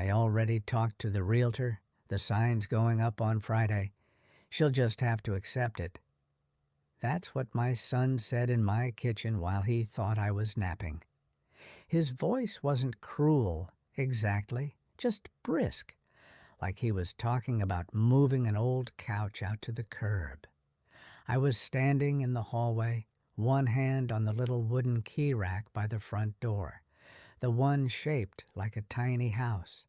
I already talked to the realtor. The sign's going up on Friday. She'll just have to accept it. That's what my son said in my kitchen while he thought I was napping. His voice wasn't cruel, exactly, just brisk, like he was talking about moving an old couch out to the curb. I was standing in the hallway, one hand on the little wooden key rack by the front door, the one shaped like a tiny house.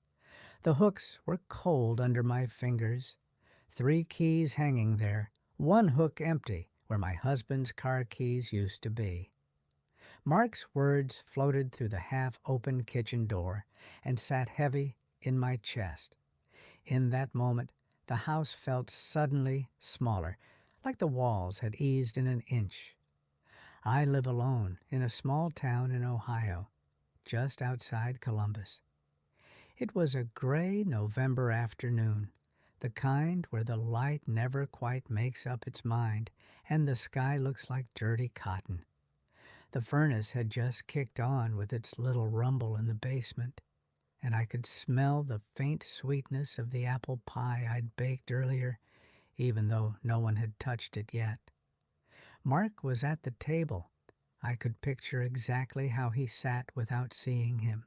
The hooks were cold under my fingers, 3 keys hanging there, one hook empty where my husband's car keys used to be. Mark's words floated through the half-open kitchen door and sat heavy in my chest. In that moment, the house felt suddenly smaller, like the walls had eased in an inch. I live alone in a small town in Ohio, just outside Columbus. It was a gray November afternoon, the kind where the light never quite makes up its mind and the sky looks like dirty cotton. The furnace had just kicked on with its little rumble in the basement, and I could smell the faint sweetness of the apple pie I'd baked earlier, even though no one had touched it yet. Mark was at the table. I could picture exactly how he sat without seeing him.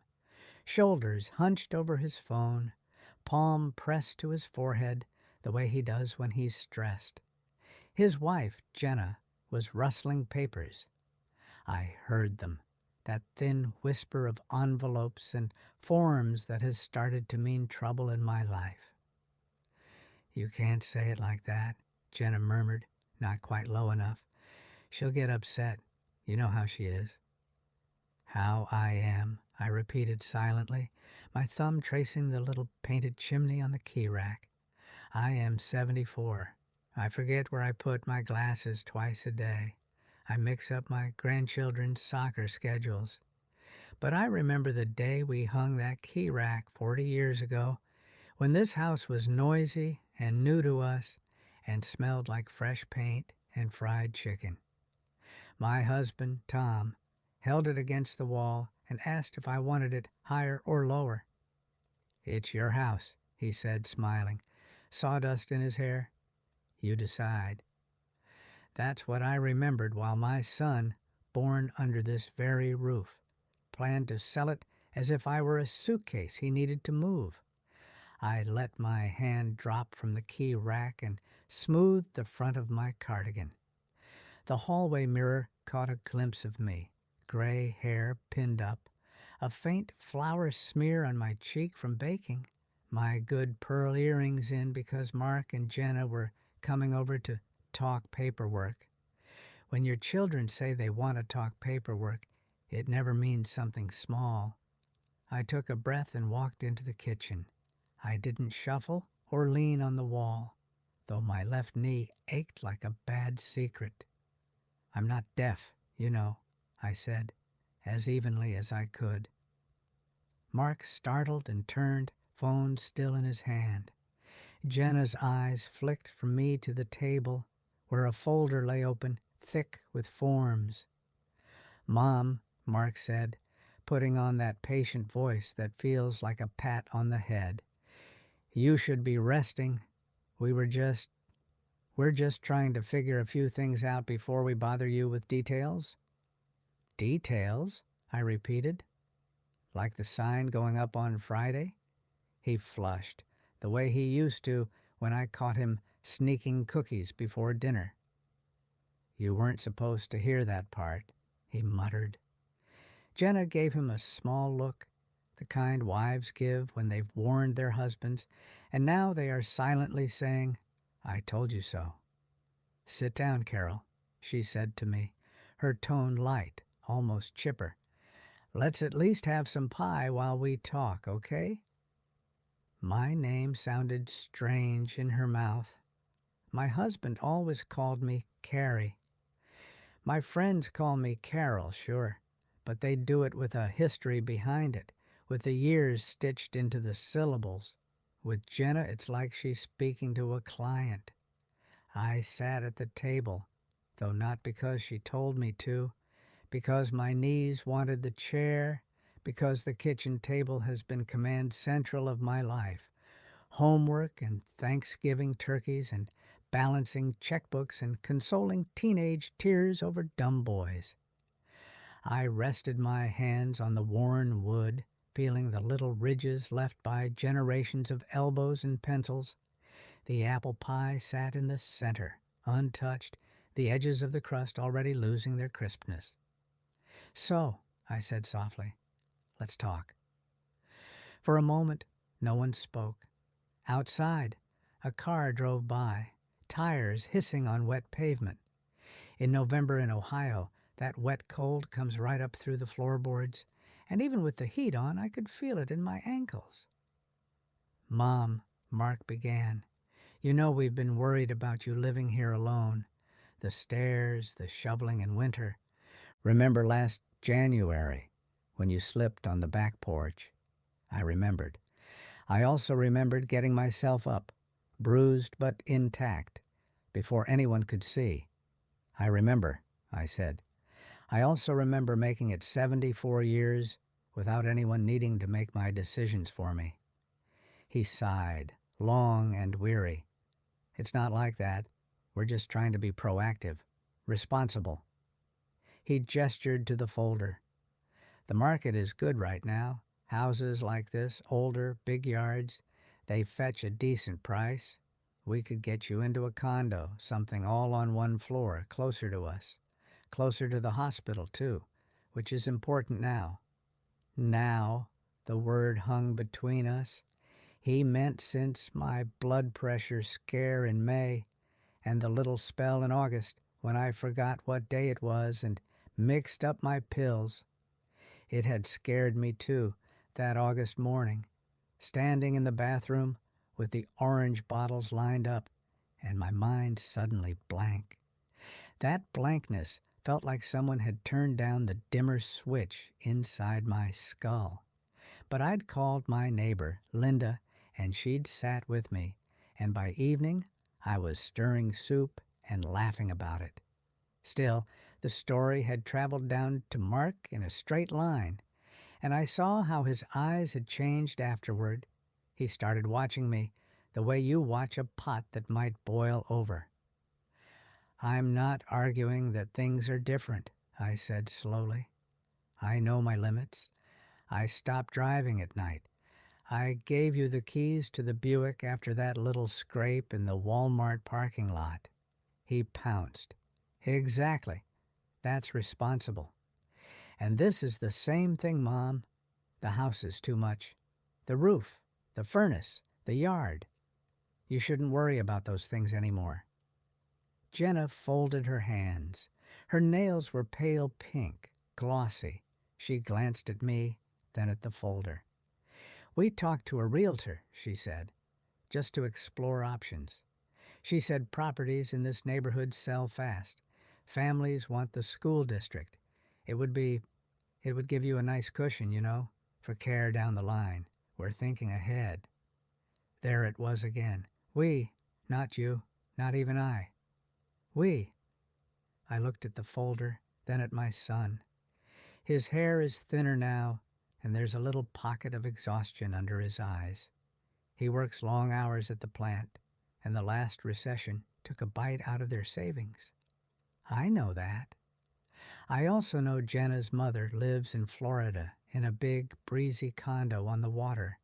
Shoulders hunched over his phone, palm pressed to his forehead the way he does when he's stressed. His wife, Jenna, was rustling papers. I heard them, that thin whisper of envelopes and forms that has started to mean trouble in my life. "You can't say it like that," Jenna murmured, not quite low enough. "She'll get upset. You know how she is." "How I am," I repeated silently, my thumb tracing the little painted chimney on the key rack. "I am 74. I forget where I put my glasses twice a day. I mix up my grandchildren's soccer schedules. But I remember the day we hung that key rack 40 years ago, when this house was noisy and new to us and smelled like fresh paint and fried chicken. My husband, Tom, held it against the wall and asked if I wanted it higher or lower. "It's your house," he said, smiling, sawdust in his hair. "You decide." That's what I remembered while my son, born under this very roof, planned to sell it as if I were a suitcase he needed to move. I let my hand drop from the key rack and smoothed the front of my cardigan. The hallway mirror caught a glimpse of me, gray hair pinned up, a faint flour smear on my cheek from baking, my good pearl earrings in because Mark and Jenna were coming over to talk paperwork. When your children say they want to talk paperwork, it never means something small. I took a breath and walked into the kitchen. I didn't shuffle or lean on the wall, though my left knee ached like a bad secret. "I'm not deaf, you know," I said, as evenly as I could. Mark startled and turned, phone still in his hand. Jenna's eyes flicked from me to the table, where a folder lay open, thick with forms. "Mom," Mark said, putting on that patient voice that feels like a pat on the head, "you should be resting. We're just trying to figure a few things out before we bother you with details." "Details?" I repeated. "Like the sign going up on Friday?" He flushed, the way he used to when I caught him sneaking cookies before dinner. "You weren't supposed to hear that part," he muttered. Jenna gave him a small look, the kind wives give when they've warned their husbands, and now they are silently saying, "I told you so." "Sit down, Carol," she said to me, her tone light, almost chipper. "Let's at least have some pie while we talk, okay?" My name sounded strange in her mouth. My husband always called me Carrie. My friends call me Carol, sure, but they do it with a history behind it, with the years stitched into the syllables. With Jenna, it's like she's speaking to a client. I sat at the table, though not because she told me to, because my knees wanted the chair, because the kitchen table has been command central of my life. Homework and Thanksgiving turkeys and balancing checkbooks and consoling teenage tears over dumb boys. I rested my hands on the worn wood, feeling the little ridges left by generations of elbows and pencils. The apple pie sat in the center, untouched, the edges of the crust already losing their crispness. "So," I said softly, "let's talk." For a moment, no one spoke. Outside, a car drove by, tires hissing on wet pavement. In November in Ohio, that wet cold comes right up through the floorboards, and even with the heat on, I could feel it in my ankles. "Mom," Mark began, "you know we've been worried about you living here alone. The stairs, the shoveling in winter. Remember last January when you slipped on the back porch?" I remembered. I also remembered getting myself up, bruised but intact, before anyone could see. "I remember," I said. "I also remember making it 74 years without anyone needing to make my decisions for me." He sighed, long and weary. "It's not like that. We're just trying to be proactive, responsible." He gestured to the folder. "The market is good right now. Houses like this, older, big yards, they fetch a decent price. We could get you into a condo, something all on one floor, closer to us. Closer to the hospital, too, which is important now." Now, the word hung between us. He meant since my blood pressure scare in May and the little spell in August when I forgot what day it was and mixed up my pills. It had scared me, too, that August morning, standing in the bathroom with the orange bottles lined up and my mind suddenly blank. That blankness felt like someone had turned down the dimmer switch inside my skull. But I'd called my neighbor, Linda, and she'd sat with me, and by evening I was stirring soup and laughing about it. Still, the story had traveled down to Mark in a straight line, and I saw how his eyes had changed afterward. He started watching me the way you watch a pot that might boil over. "I'm not arguing that things are different," I said slowly. "I know my limits. I stopped driving at night. I gave you the keys to the Buick after that little scrape in the Walmart parking lot." He pounced. "Exactly. That's responsible. And this is the same thing, Mom. The house is too much. The roof, the furnace, the yard. You shouldn't worry about those things anymore." Jenna folded her hands. Her nails were pale pink, glossy. She glanced at me, then at the folder. "We talked to a realtor," she said, "just to explore options. She said properties in this neighborhood sell fast. Families want the school district. It would give you a nice cushion, you know, for care down the line. We're thinking ahead." There it was again. We, not you, not even I. We. I looked at the folder, then at my son. His hair is thinner now, and there's a little pocket of exhaustion under his eyes. He works long hours at the plant, and the last recession took a bite out of their savings. I know that. I also know Jenna's mother lives in Florida in a big, breezy condo on the water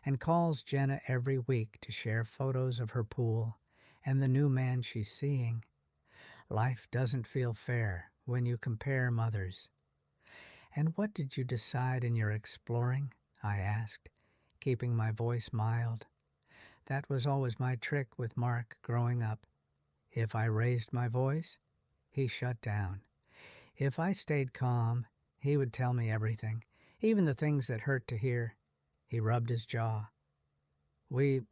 and calls Jenna every week to share photos of her pool and the new man she's seeing. Life doesn't feel fair when you compare mothers. "And what did you decide in your exploring?" I asked, keeping my voice mild. That was always my trick with Mark growing up. If I raised my voice, he shut down. If I stayed calm, he would tell me everything, even the things that hurt to hear. He rubbed his jaw. "We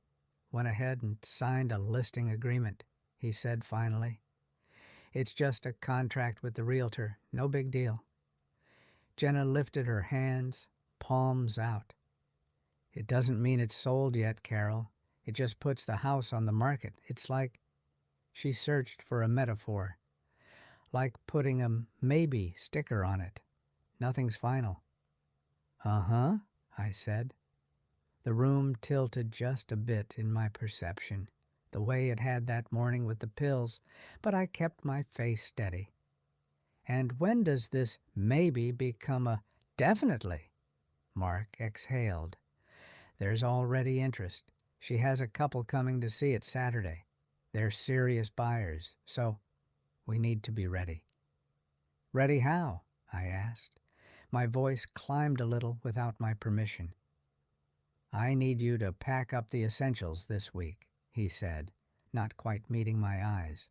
went ahead and signed a listing agreement," he said finally. "It's just a contract with the realtor, no big deal." Jenna lifted her hands, palms out. "It doesn't mean it's sold yet, Carol. It just puts the house on the market. It's like—" She searched for a metaphor. "Like putting a maybe sticker on it. Nothing's final." "Uh-huh," I said. The room tilted just a bit in my perception, the way it had that morning with the pills, but I kept my face steady. "And when does this maybe become a definitely?" Mark exhaled. "There's already interest. She has a couple coming to see it Saturday. They're serious buyers, so we need to be ready." "Ready how?" I asked. My voice climbed a little without my permission. "I need you to pack up the essentials this week," he said, not quite meeting my eyes.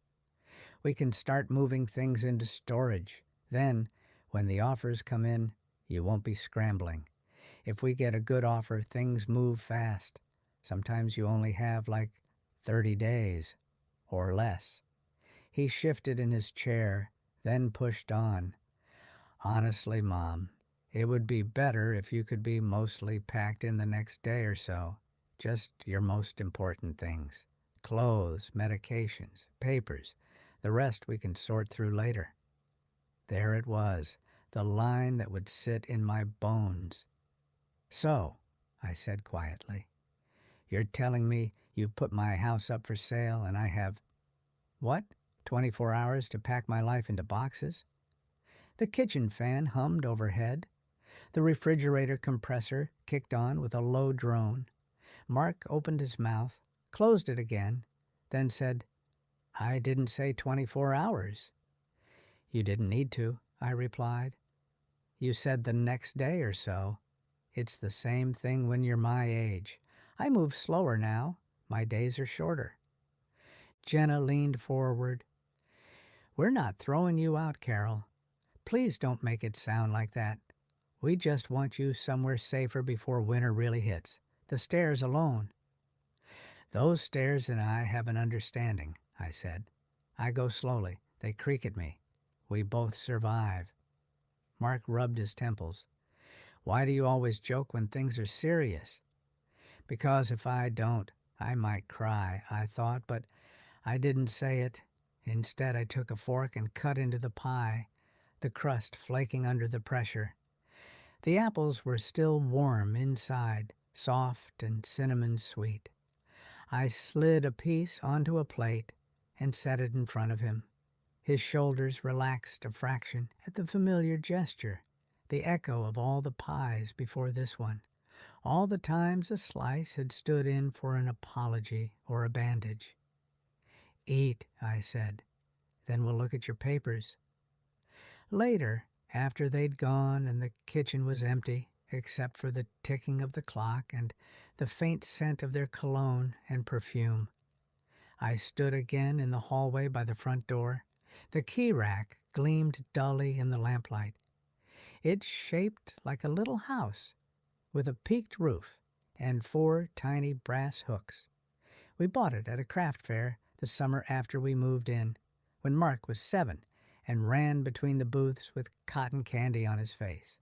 "We can start moving things into storage. Then, when the offers come in, you won't be scrambling. If we get a good offer, things move fast. Sometimes you only have like 30 days or less." He shifted in his chair, then pushed on. "Honestly, Mom, it would be better if you could be mostly packed in the next day or so. Just your most important things. Clothes, medications, papers. The rest we can sort through later." There it was, the line that would sit in my bones. "So," I said quietly, "you're telling me you've put my house up for sale and I have, what, 24 hours to pack my life into boxes?" The kitchen fan hummed overhead. The refrigerator compressor kicked on with a low drone. Mark opened his mouth, closed it again, then said, "I didn't say 24 hours. "You didn't need to," I replied. "You said the next day or so. It's the same thing when you're my age. I move slower now. My days are shorter." Jenna leaned forward. "We're not throwing you out, Carol. Please don't make it sound like that. We just want you somewhere safer before winter really hits. The stairs alone." "Those stairs and I have an understanding," I said. "I go slowly. They creak at me. We both survive." Mark rubbed his temples. "Why do you always joke when things are serious?" "Because if I don't, I might cry," I thought, but I didn't say it. Instead, I took a fork and cut into the pie, the crust flaking under the pressure. The apples were still warm inside, soft and cinnamon sweet. I slid a piece onto a plate and set it in front of him. His shoulders relaxed a fraction at the familiar gesture, the echo of all the pies before this one, all the times a slice had stood in for an apology or a bandage. "Eat," I said. "Then we'll look at your papers." Later, after they'd gone and the kitchen was empty, except for the ticking of the clock and the faint scent of their cologne and perfume, I stood again in the hallway by the front door. The key rack gleamed dully in the lamplight. It's shaped like a little house, with a peaked roof and 4 tiny brass hooks. We bought it at a craft fair the summer after we moved in, when Mark was 7 and ran between the booths with cotton candy on his face.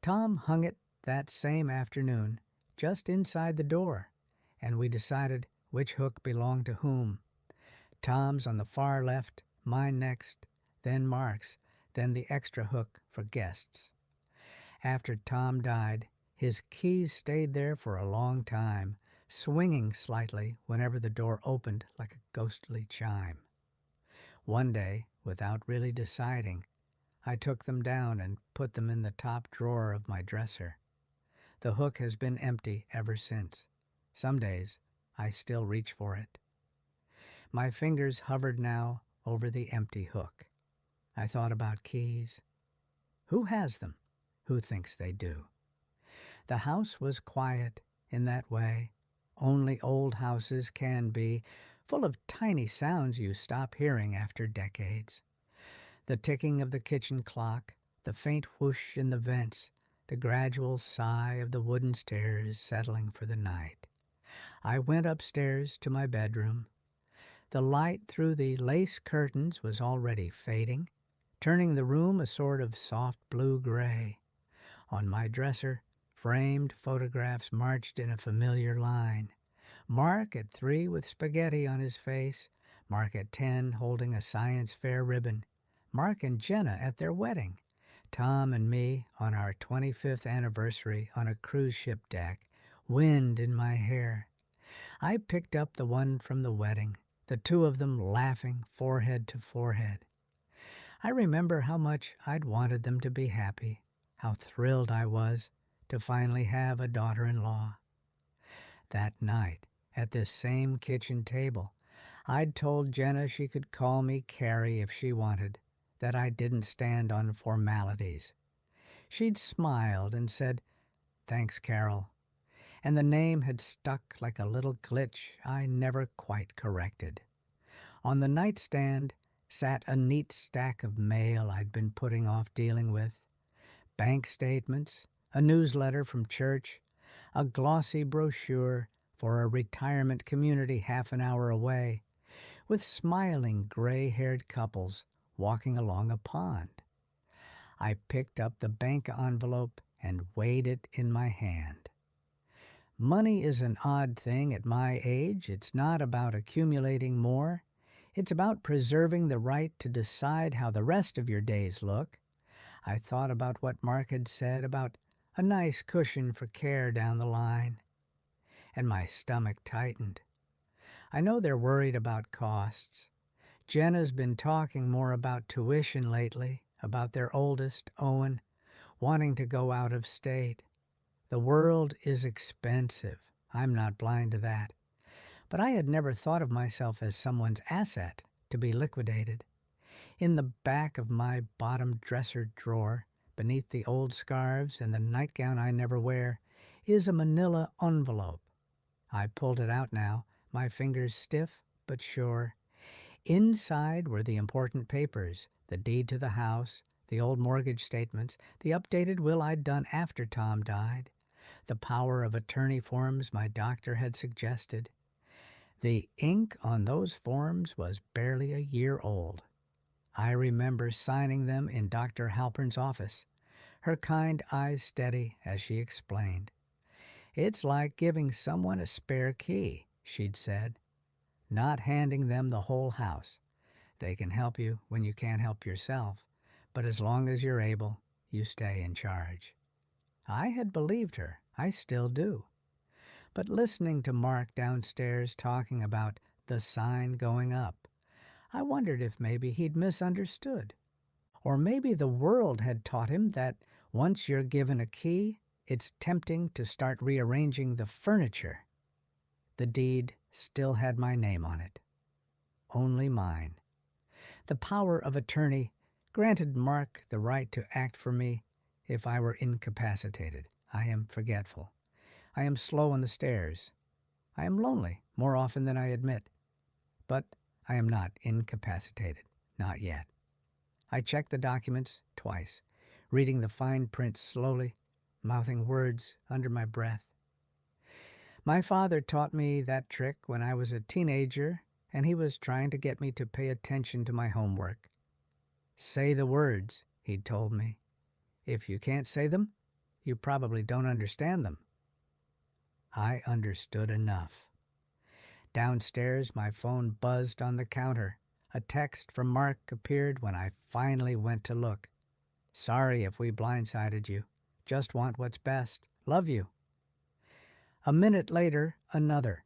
Tom hung it that same afternoon, just inside the door, and we decided which hook belonged to whom. Tom's on the far left, mine next, then Mark's, then the extra hook for guests. After Tom died, his keys stayed there for a long time, swinging slightly whenever the door opened like a ghostly chime. One day, without really deciding, I took them down and put them in the top drawer of my dresser. The hook has been empty ever since. Some days, I still reach for it. My fingers hovered now over the empty hook. I thought about keys. Who has them? Who thinks they do? The house was quiet in that way. Only old houses can be, full of tiny sounds you stop hearing after decades. The ticking of the kitchen clock, the faint whoosh in the vents, the gradual sigh of the wooden stairs settling for the night. I went upstairs to my bedroom. The light through the lace curtains was already fading, turning the room a sort of soft blue-gray. On my dresser, framed photographs marched in a familiar line. Mark at 3 with spaghetti on his face, Mark at 10 holding a science fair ribbon, Mark and Jenna at their wedding, Tom and me on our 25th anniversary on a cruise ship deck, wind in my hair. I picked up the one from the wedding, the two of them laughing forehead to forehead. I remember how much I'd wanted them to be happy, how thrilled I was to finally have a daughter-in-law. That night, at this same kitchen table, I'd told Jenna she could call me Carrie if she wanted, that I didn't stand on formalities. She'd smiled and said, "Thanks, Carol," and the name had stuck like a little glitch I never quite corrected. On the nightstand sat a neat stack of mail I'd been putting off dealing with, bank statements, a newsletter from church, a glossy brochure for a retirement community half an hour away, with smiling gray-haired couples walking along a pond. I picked up the bank envelope and weighed it in my hand. Money is an odd thing at my age. It's not about accumulating more. It's about preserving the right to decide how the rest of your days look. I thought about what Mark had said about a nice cushion for care down the line, and my stomach tightened. I know they're worried about costs. Jenna's been talking more about tuition lately, about their oldest, Owen, wanting to go out of state. The world is expensive. I'm not blind to that. But I had never thought of myself as someone's asset to be liquidated. In the back of my bottom dresser drawer, beneath the old scarves and the nightgown I never wear, is a manila envelope. I pulled it out now, my fingers stiff but sure. Inside were the important papers, the deed to the house, the old mortgage statements, the updated will I'd done after Tom died, the power of attorney forms my doctor had suggested. The ink on those forms was barely a year old. I remember signing them in Dr. Halpern's office, her kind eyes steady as she explained. "It's like giving someone a spare key," she'd said, "not handing them the whole house. They can help you when you can't help yourself, but as long as you're able, you stay in charge." I had believed her. I still do. But listening to Mark downstairs talking about the sign going up, I wondered if maybe he'd misunderstood. Or maybe the world had taught him that once you're given a key, it's tempting to start rearranging the furniture. The deed still had my name on it. Only mine. The power of attorney granted Mark the right to act for me if I were incapacitated. I am forgetful. I am slow on the stairs. I am lonely more often than I admit. But I am not incapacitated. Not yet. I checked the documents twice, reading the fine print slowly, mouthing words under my breath. My father taught me that trick when I was a teenager, and he was trying to get me to pay attention to my homework. "Say the words," he'd told me. "If you can't say them, you probably don't understand them." I understood enough. Downstairs, my phone buzzed on the counter. A text from Mark appeared when I finally went to look. "Sorry if we blindsided you. Just want what's best. Love you." A minute later, another.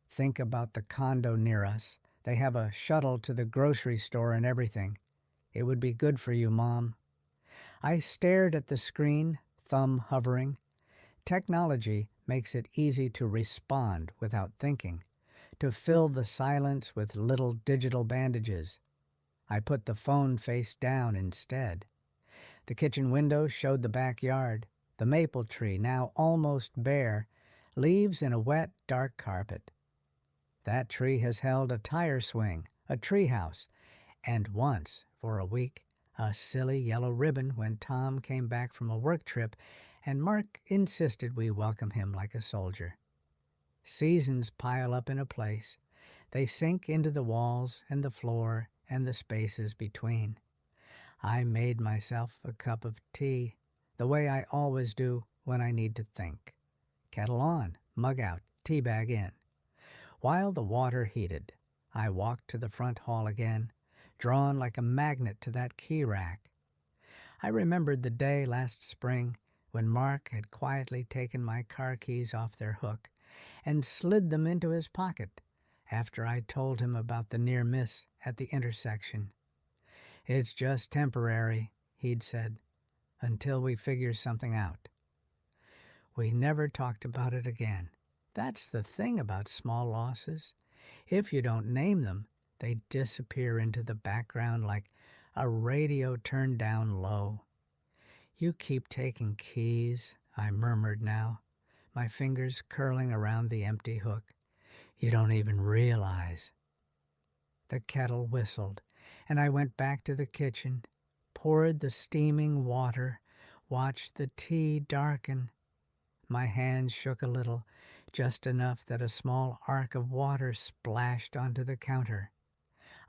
"Think about the condo near us. They have a shuttle to the grocery store and everything. It would be good for you, Mom." I stared at the screen, thumb hovering. Technology makes it easy to respond without thinking, to fill the silence with little digital bandages. I put the phone face down instead. The kitchen window showed the backyard, the maple tree now almost bare, leaves in a wet, dark carpet. That tree has held a tire swing, a treehouse, and once, for a week, a silly yellow ribbon when Tom came back from a work trip, and Mark insisted we welcome him like a soldier. Seasons pile up in a place. They sink into the walls and the floor and the spaces between. I made myself a cup of tea, the way I always do when I need to think. Kettle on, mug out, tea bag in. While the water heated, I walked to the front hall again, drawn like a magnet to that key rack. I remembered the day last spring when Mark had quietly taken my car keys off their hook and slid them into his pocket after I told him about the near miss at the intersection. "It's just temporary," he'd said, "until we figure something out." We never talked about it again. That's the thing about small losses. If you don't name them, they disappear into the background like a radio turned down low. "You keep taking keys," I murmured now, my fingers curling around the empty hook. "You don't even realize." The kettle whistled, and I went back to the kitchen, poured the steaming water, watched the tea darken. My hands shook a little, just enough that a small arc of water splashed onto the counter.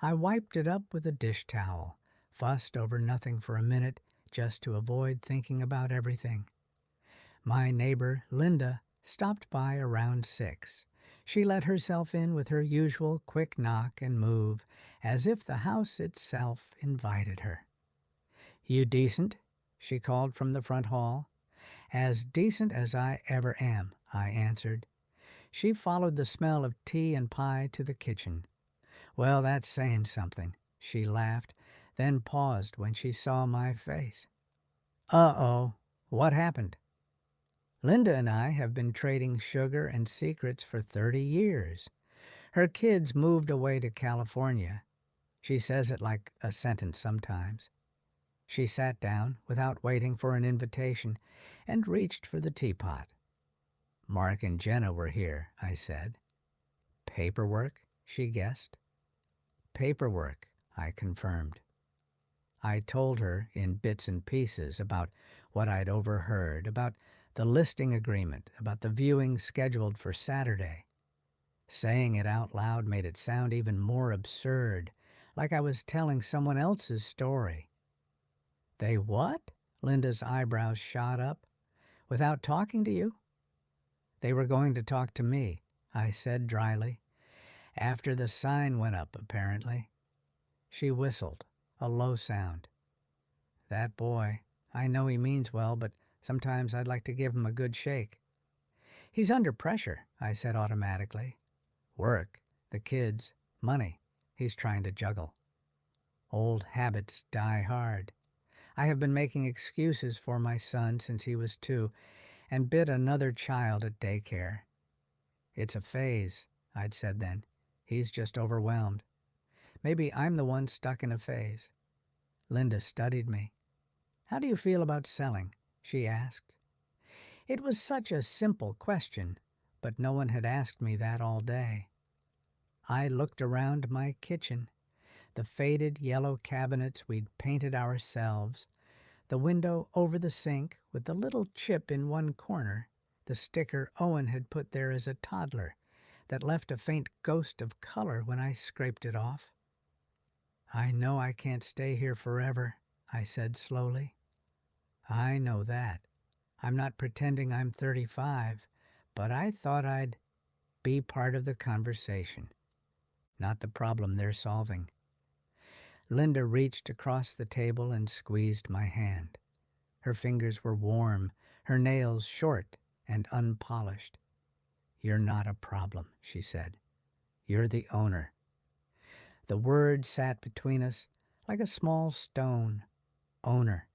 I wiped it up with a dish towel, fussed over nothing for a minute just to avoid thinking about everything. My neighbor, Linda, stopped by around 6. She let herself in with her usual quick knock and move, as if the house itself invited her. "You decent?" she called from the front hall. "As decent as I ever am," I answered. She followed the smell of tea and pie to the kitchen. "Well, that's saying something," she laughed, then paused when she saw my face. "Uh-oh, what happened?" "Linda and I have been trading sugar and secrets for 30 years. Her kids moved away to California." She says it like a sentence sometimes. She sat down without waiting for an invitation and reached for the teapot. "Mark and Jenna were here," I said. "Paperwork?" she guessed. "Paperwork," I confirmed. I told her in bits and pieces about what I'd overheard, about the listing agreement, about the viewing scheduled for Saturday. Saying it out loud made it sound even more absurd, like I was telling someone else's story. "They what?" Linda's eyebrows shot up. "Without talking to you?" "They were going to talk to me," I said dryly. "After the sign went up, apparently." She whistled, a low sound. "That boy, I know he means well, but sometimes I'd like to give him a good shake." "He's under pressure," I said automatically. "Work, the kids, money, he's trying to juggle. Old habits die hard. I have been making excuses for my son since he was 2 and bit another child at daycare. It's a phase," I'd said then. "He's just overwhelmed. Maybe I'm the one stuck in a phase." Linda studied me. "How do you feel about selling?" she asked. It was such a simple question, but no one had asked me that all day. I looked around my kitchen, the faded yellow cabinets we'd painted ourselves, the window over the sink with the little chip in one corner, the sticker Owen had put there as a toddler that left a faint ghost of color when I scraped it off. "I know I can't stay here forever," I said slowly. "I know that. I'm not pretending I'm 35, but I thought I'd be part of the conversation, not the problem they're solving." Linda reached across the table and squeezed my hand. Her fingers were warm, her nails short and unpolished. "You're not a problem," she said. "You're the owner." The word sat between us like a small stone. Owner.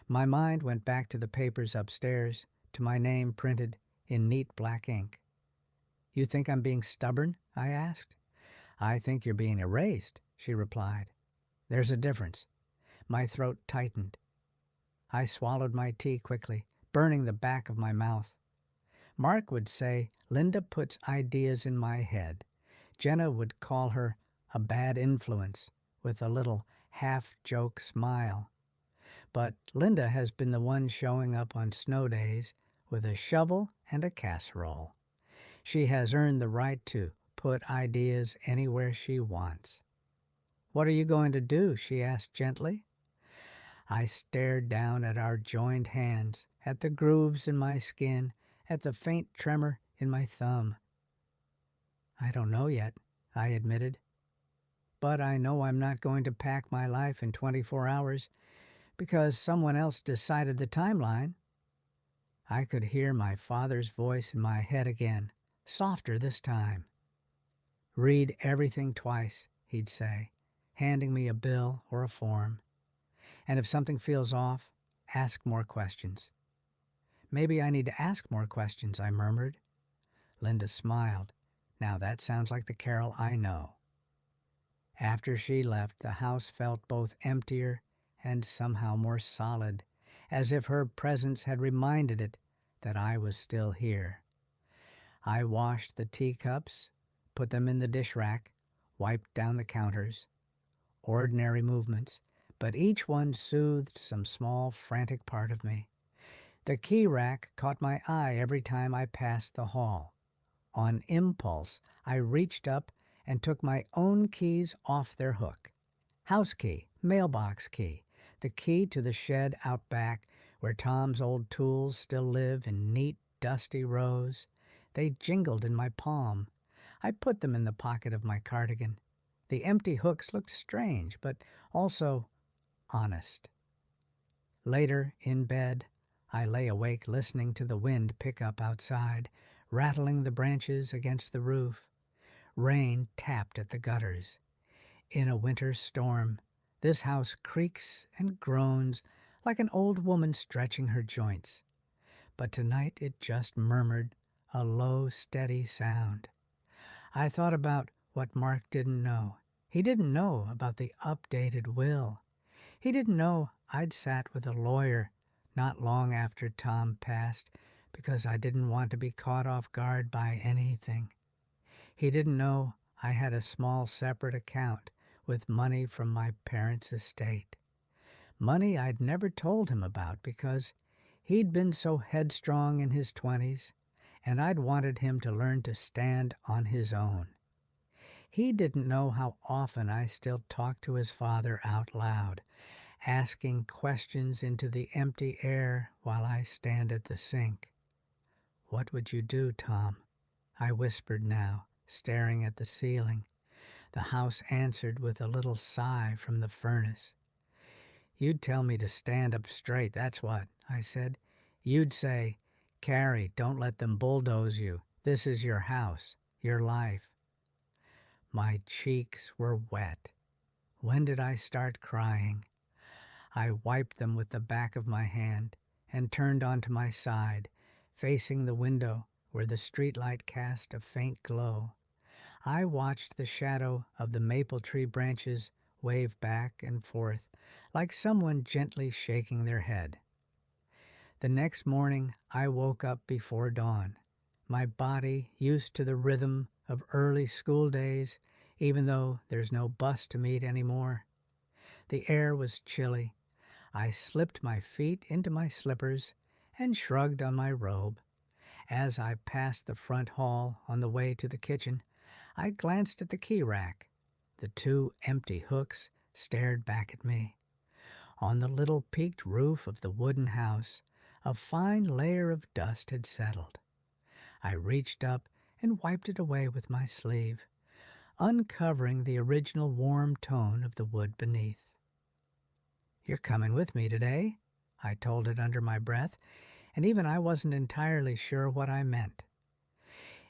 My mind went back to the papers upstairs, to my name printed in neat black ink. "You think I'm being stubborn?" I asked. "I think you're being erased," she replied. "There's a difference." My throat tightened. I swallowed my tea quickly, burning the back of my mouth. Mark would say Linda puts ideas in my head. Jenna would call her a bad influence, with a little half-joke smile. But Linda has been the one showing up on snow days with a shovel and a casserole. She has earned the right to put ideas anywhere she wants. "What are you going to do?" she asked gently. I stared down at our joined hands, at the grooves in my skin, at the faint tremor in my thumb. "I don't know yet," I admitted. "But I know I'm not going to pack my life in 24 hours. because someone else decided the timeline. I could hear my father's voice in my head again, softer this time. "Read everything twice," he'd say, handing me a bill or a form. "And if something feels off, ask more questions." "Maybe I need to ask more questions," I murmured. Linda smiled. "Now that sounds like the Carol I know." After she left, the house felt both emptier and somehow more solid, as if her presence had reminded it that I was still here. I washed the teacups, put them in the dish rack, wiped down the counters. Ordinary movements, but each one soothed some small, frantic part of me. The key rack caught my eye every time I passed the hall. On impulse, I reached up and took my own keys off their hook. House key, mailbox key, the key to the shed out back where Tom's old tools still live in neat, dusty rows. They jingled in my palm. I put them in the pocket of my cardigan. The empty hooks looked strange, but also honest. Later, in bed, I lay awake listening to the wind pick up outside, rattling the branches against the roof. Rain tapped at the gutters. In a winter storm, this house creaks and groans like an old woman stretching her joints. But tonight it just murmured, a low, steady sound. I thought about what Mark didn't know. He didn't know about the updated will. He didn't know I'd sat with a lawyer not long after Tom passed because I didn't want to be caught off guard by anything. He didn't know I had a small separate account with money from my parents' estate. Money I'd never told him about because he'd been so headstrong in his 20s, and I'd wanted him to learn to stand on his own. He didn't know how often I still talk to his father out loud, asking questions into the empty air while I stand at the sink. "What would you do, Tom?" I whispered now, staring at the ceiling. The house answered with a little sigh from the furnace. "You'd tell me to stand up straight, that's what," I said. "You'd say, 'Carrie, don't let them bulldoze you. This is your house, your life.'" My cheeks were wet. When did I start crying? I wiped them with the back of my hand and turned onto my side, facing the window where the streetlight cast a faint glow. I watched the shadow of the maple tree branches wave back and forth, like someone gently shaking their head. The next morning I woke up before dawn, my body used to the rhythm of early school days, even though there's no bus to meet anymore. The air was chilly. I slipped my feet into my slippers and shrugged on my robe. As I passed the front hall on the way to the kitchen, I glanced at the key rack. The two empty hooks stared back at me. On the little peaked roof of the wooden house, a fine layer of dust had settled. I reached up and wiped it away with my sleeve, uncovering the original warm tone of the wood beneath. "You're coming with me today," I told it under my breath, and even I wasn't entirely sure what I meant.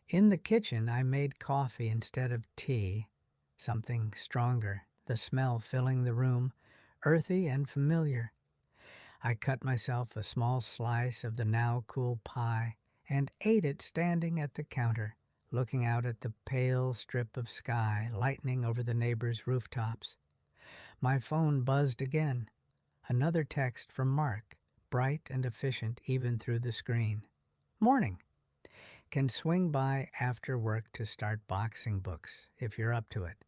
In the kitchen, I made coffee instead of tea, something stronger, the smell filling the room, earthy and familiar. I cut myself a small slice of the now cool pie and ate it standing at the counter, looking out at the pale strip of sky lightening over the neighbors' rooftops. My phone buzzed again. Another text from Mark, bright and efficient even through the screen. "Morning. Can swing by after work to start boxing books, if you're up to it.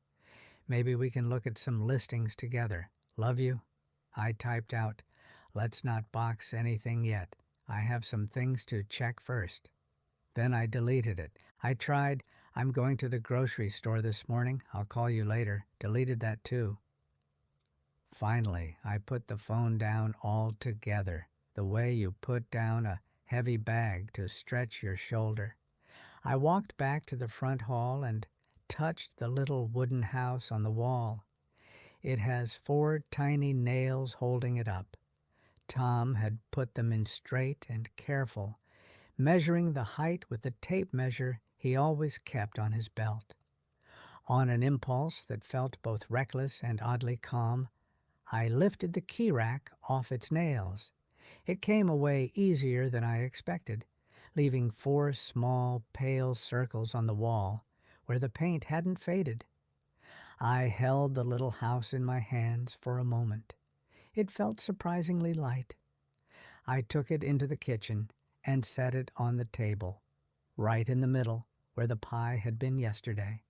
Maybe we can look at some listings together. Love you." I typed out, "Let's not box anything yet. I have some things to check first." Then I deleted it. I tried, "I'm going to the grocery store this morning. I'll call you later." Deleted that too. Finally, I put the phone down altogether, the way you put down a heavy bag to stretch your shoulder. I walked back to the front hall and touched the little wooden house on the wall. It has 4 tiny nails holding it up, Tom had put them in straight and careful, measuring the height with the tape measure he always kept on his belt. On an impulse that felt both reckless and oddly calm, I lifted the key rack off its nails. It came away easier than I expected, leaving 4 small, pale circles on the wall where the paint hadn't faded. I held the little house in my hands for a moment. It felt surprisingly light. I took it into the kitchen and set it on the table, right in the middle where the pie had been yesterday.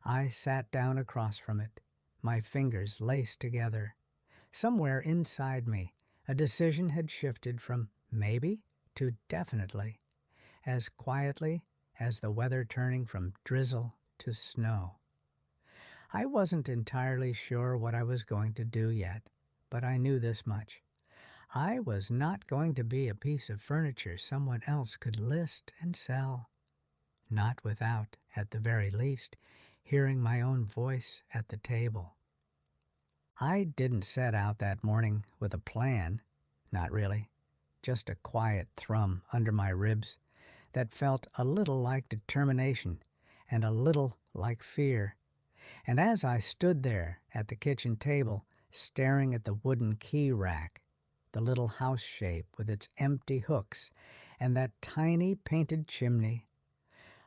I sat down across from it, my fingers laced together. Somewhere inside me, a decision had shifted from maybe to definitely, as quietly as the weather turning from drizzle to snow. I wasn't entirely sure what I was going to do yet, but I knew this much. I was not going to be a piece of furniture someone else could list and sell. Not without, at the very least, hearing my own voice at the table. I didn't set out that morning with a plan, not really, just a quiet thrum under my ribs that felt a little like determination and a little like fear. And as I stood there at the kitchen table, staring at the wooden key rack, the little house shape with its empty hooks and that tiny painted chimney,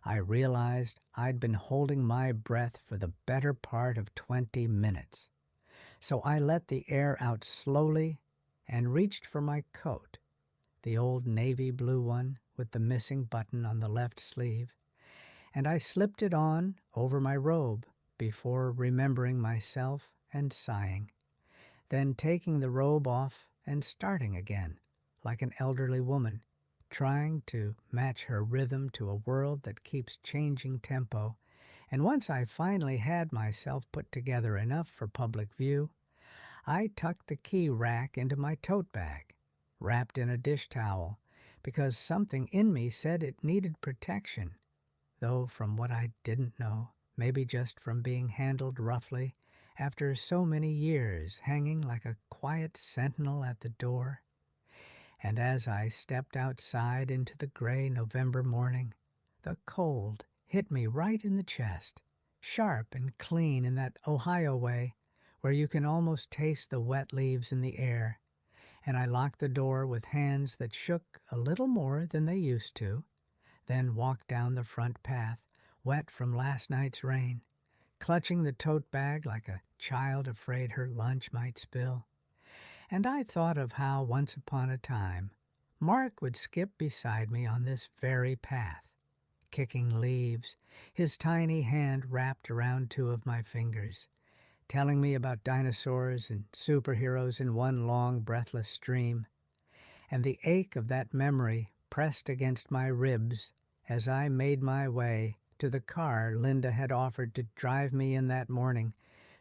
I realized I'd been holding my breath for the better part of 20 minutes. So I let the air out slowly and reached for my coat, the old navy blue one with the missing button on the left sleeve, and I slipped it on over my robe before remembering myself and sighing, then taking the robe off and starting again, like an elderly woman, trying to match her rhythm to a world that keeps changing tempo. And once I finally had myself put together enough for public view, I tucked the key rack into my tote bag, wrapped in a dish towel, because something in me said it needed protection, though from what I didn't know, maybe just from being handled roughly after so many years hanging like a quiet sentinel at the door. And as I stepped outside into the gray November morning, the cold hit me right in the chest, sharp and clean in that Ohio way where you can almost taste the wet leaves in the air, and I locked the door with hands that shook a little more than they used to, then walked down the front path, wet from last night's rain, clutching the tote bag like a child afraid her lunch might spill. And I thought of how once upon a time Mark would skip beside me on this very path, kicking leaves, his tiny hand wrapped around 2 of my fingers, telling me about dinosaurs and superheroes in one long, breathless stream, and the ache of that memory pressed against my ribs as I made my way to the car Linda had offered to drive me in that morning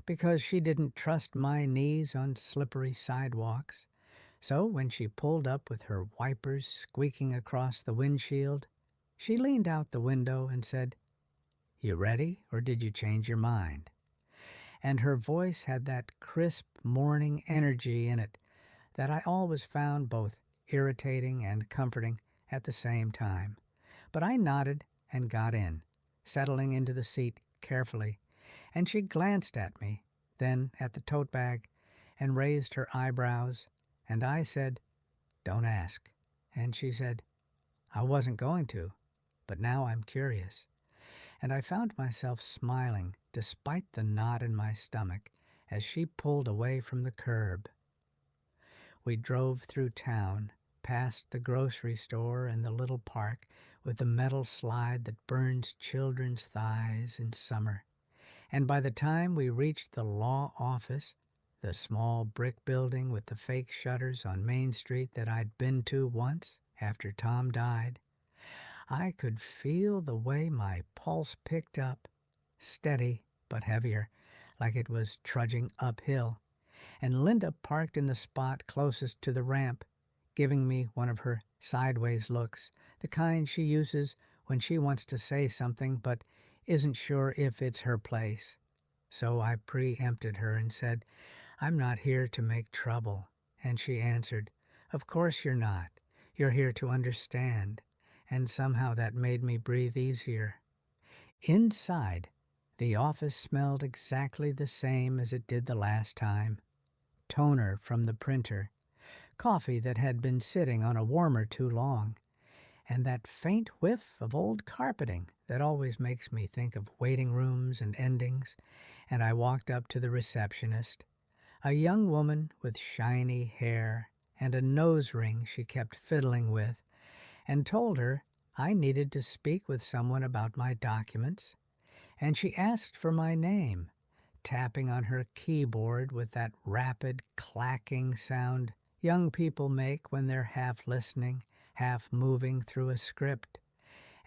because she didn't trust my knees on slippery sidewalks. So when she pulled up with her wipers squeaking across the windshield, she leaned out the window and said, "You ready, or did you change your mind?" And her voice had that crisp morning energy in it that I always found both irritating and comforting at the same time. But I nodded and got in, settling into the seat carefully, and she glanced at me, then at the tote bag, and raised her eyebrows, and I said, "Don't ask." And she said, "I wasn't going to, but now I'm curious." And I found myself smiling despite the knot in my stomach as she pulled away from the curb. We drove through town, past the grocery store and the little park with the metal slide that burns children's thighs in summer. And by the time we reached the law office, the small brick building with the fake shutters on Main Street that I'd been to once after Tom died, I could feel the way my pulse picked up, steady but heavier, like it was trudging uphill, and Linda parked in the spot closest to the ramp, giving me one of her sideways looks, the kind she uses when she wants to say something but isn't sure if it's her place. So I preempted her and said, "I'm not here to make trouble," and she answered, Of course you're not. You're here to understand. And somehow that made me breathe easier. Inside, the office smelled exactly the same as it did the last time. Toner from the printer, coffee that had been sitting on a warmer too long, and that faint whiff of old carpeting that always makes me think of waiting rooms and endings. And I walked up to the receptionist, a young woman with shiny hair and a nose ring she kept fiddling with, and told her I needed to speak with someone about my documents. And she asked for my name, tapping on her keyboard with that rapid clacking sound young people make when they're half listening, half moving through a script.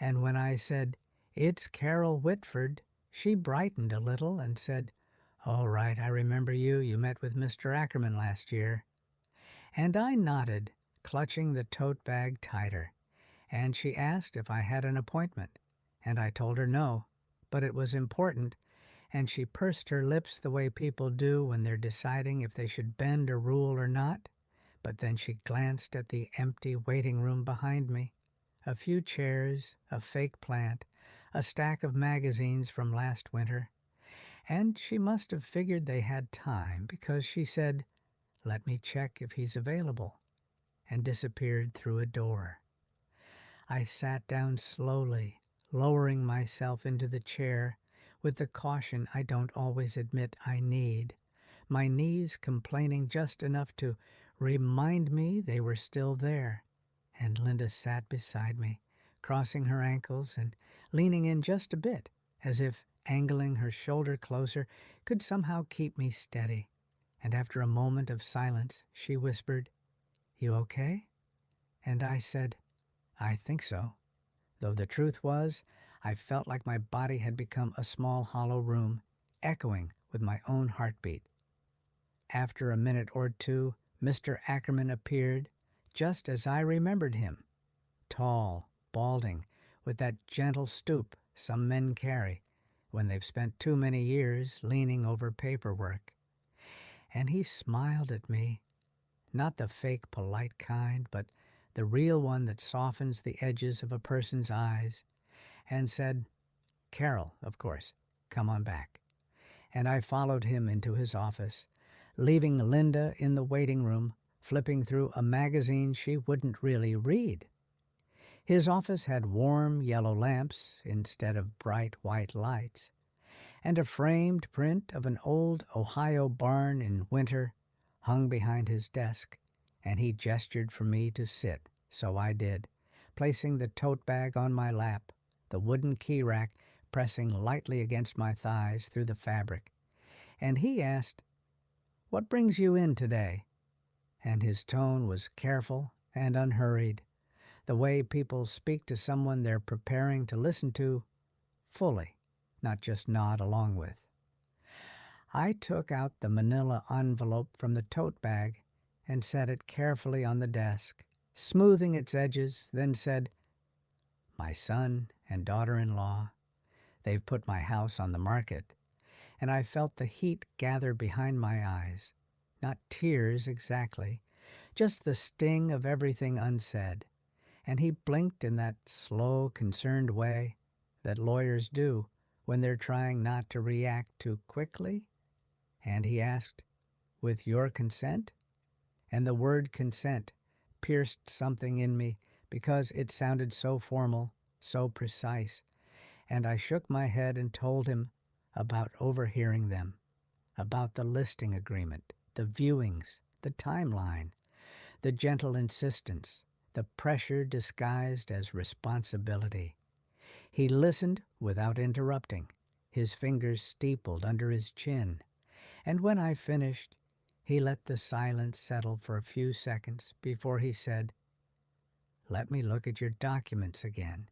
And when I said, "It's Carol Whitford," she brightened a little and said, "All right, I remember you. You met with Mr. Ackerman last year." And I nodded, clutching the tote bag tighter. And she asked if I had an appointment, and I told her no, but it was important, and she pursed her lips the way people do when they're deciding if they should bend a rule or not. But then she glanced at the empty waiting room behind me. A few chairs, a fake plant, a stack of magazines from last winter. And she must have figured they had time because she said, "Let me check if he's available," and disappeared through a door. I sat down slowly, lowering myself into the chair with the caution I don't always admit I need, my knees complaining just enough to remind me they were still there. And Linda sat beside me, crossing her ankles and leaning in just a bit, as if angling her shoulder closer could somehow keep me steady. And after a moment of silence, she whispered, "You okay?" And I said, "I think so," though the truth was, I felt like my body had become a small hollow room, echoing with my own heartbeat. After a minute or two, Mr. Ackerman appeared, just as I remembered him, tall, balding, with that gentle stoop some men carry when they've spent too many years leaning over paperwork. And he smiled at me, not the fake polite kind, but the real one that softens the edges of a person's eyes, and said, "Carol, of course, come on back." And I followed him into his office, leaving Linda in the waiting room, flipping through a magazine she wouldn't really read. His office had warm yellow lamps instead of bright white lights, and a framed print of an old Ohio barn in winter hung behind his desk, and he gestured for me to sit, so I did, placing the tote bag on my lap, the wooden key rack pressing lightly against my thighs through the fabric. And he asked, "What brings you in today?" And his tone was careful and unhurried, the way people speak to someone they're preparing to listen to fully, not just nod along with. I took out the manila envelope from the tote bag and set it carefully on the desk, smoothing its edges, then said, "My son and daughter-in-law, they've put my house on the market." And I felt the heat gather behind my eyes. Not tears exactly, just the sting of everything unsaid. And he blinked in that slow, concerned way that lawyers do when they're trying not to react too quickly. And he asked, "With your consent?" And the word consent pierced something in me because it sounded so formal, so precise. And I shook my head and told him about overhearing them, about the listing agreement, the viewings, the timeline, the gentle insistence, the pressure disguised as responsibility. He listened without interrupting, his fingers steepled under his chin, and when I finished, he let the silence settle for a few seconds before he said, "Let me look at your documents again."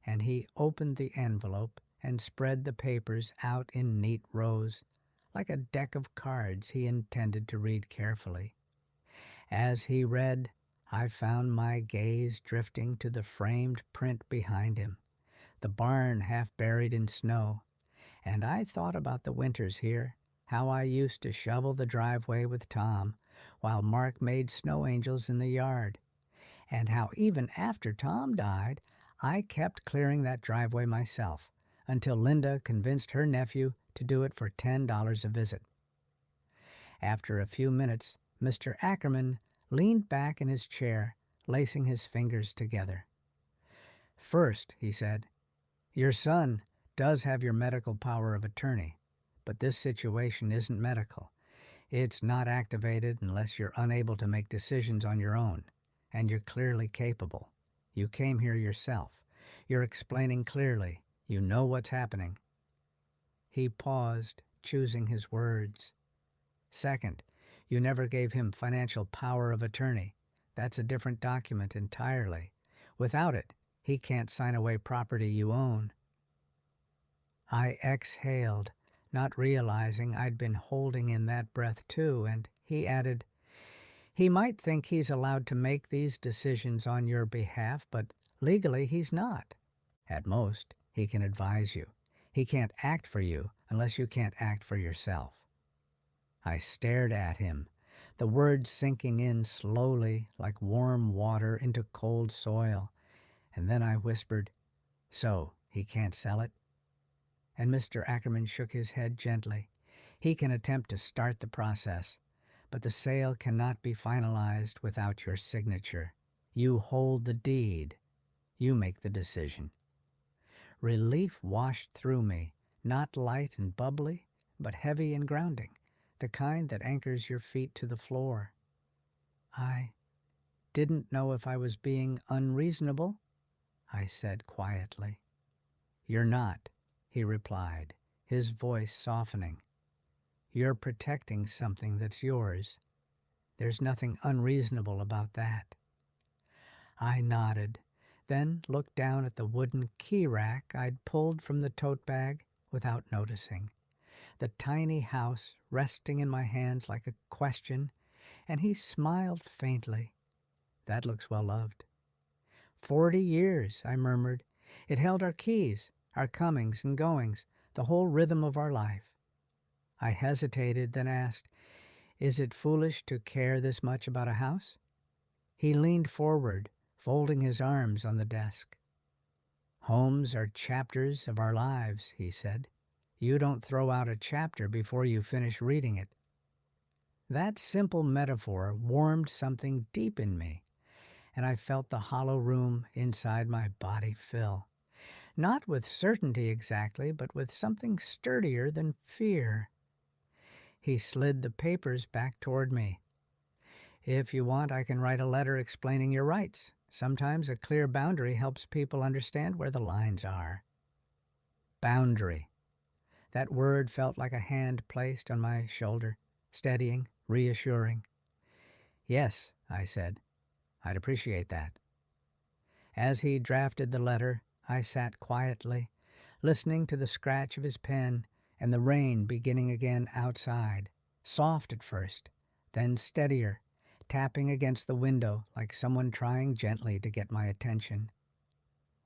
And he opened the envelope and spread the papers out in neat rows, like a deck of cards he intended to read carefully. As he read, I found my gaze drifting to the framed print behind him, the barn half buried in snow, and I thought about the winters here, how I used to shovel the driveway with Tom, while Mark made snow angels in the yard, and how even after Tom died, I kept clearing that driveway myself until Linda convinced her nephew to do it for $10 a visit. After a few minutes, Mr. Ackerman leaned back in his chair, lacing his fingers together. "First," he said, "your son does have your medical power of attorney, but this situation isn't medical. It's not activated unless you're unable to make decisions on your own, and you're clearly capable. You came here yourself. You're explaining clearly. You know what's happening." He paused, choosing his words. "Second, you never gave him financial power of attorney. That's a different document entirely. Without it, he can't sign away property you own." I exhaled, not realizing I'd been holding in that breath too, and he added, "He might think he's allowed to make these decisions on your behalf, but legally he's not. At most, he can advise you. He can't act for you unless you can't act for yourself." I stared at him, the words sinking in slowly like warm water into cold soil, and then I whispered, "So, he can't sell it?" And Mr. Ackerman shook his head gently. "He can attempt to start the process, but the sale cannot be finalized without your signature. You hold the deed. You make the decision." Relief washed through me, not light and bubbly, but heavy and grounding, the kind that anchors your feet to the floor. "I didn't know if I was being unreasonable," I said quietly. "You're not," he replied, his voice softening. "You're protecting something that's yours. There's nothing unreasonable about that." I nodded, then looked down at the wooden key rack I'd pulled from the tote bag without noticing, the tiny house resting in my hands like a question, and he smiled faintly. "That looks well loved." 40 years, I murmured. "It held our keys, our comings and goings, the whole rhythm of our life." I hesitated, then asked, "Is it foolish to care this much about a house?" He leaned forward, folding his arms on the desk. "Homes are chapters of our lives," he said. "You don't throw out a chapter before you finish reading it." That simple metaphor warmed something deep in me, and I felt the hollow room inside my body fill. Not with certainty exactly, but with something sturdier than fear. He slid the papers back toward me. "If you want, I can write a letter explaining your rights. Sometimes a clear boundary helps people understand where the lines are." Boundary. That word felt like a hand placed on my shoulder, steadying, reassuring. "Yes," I said. "I'd appreciate that." As he drafted the letter, I sat quietly, listening to the scratch of his pen and the rain beginning again outside, soft at first, then steadier, tapping against the window like someone trying gently to get my attention.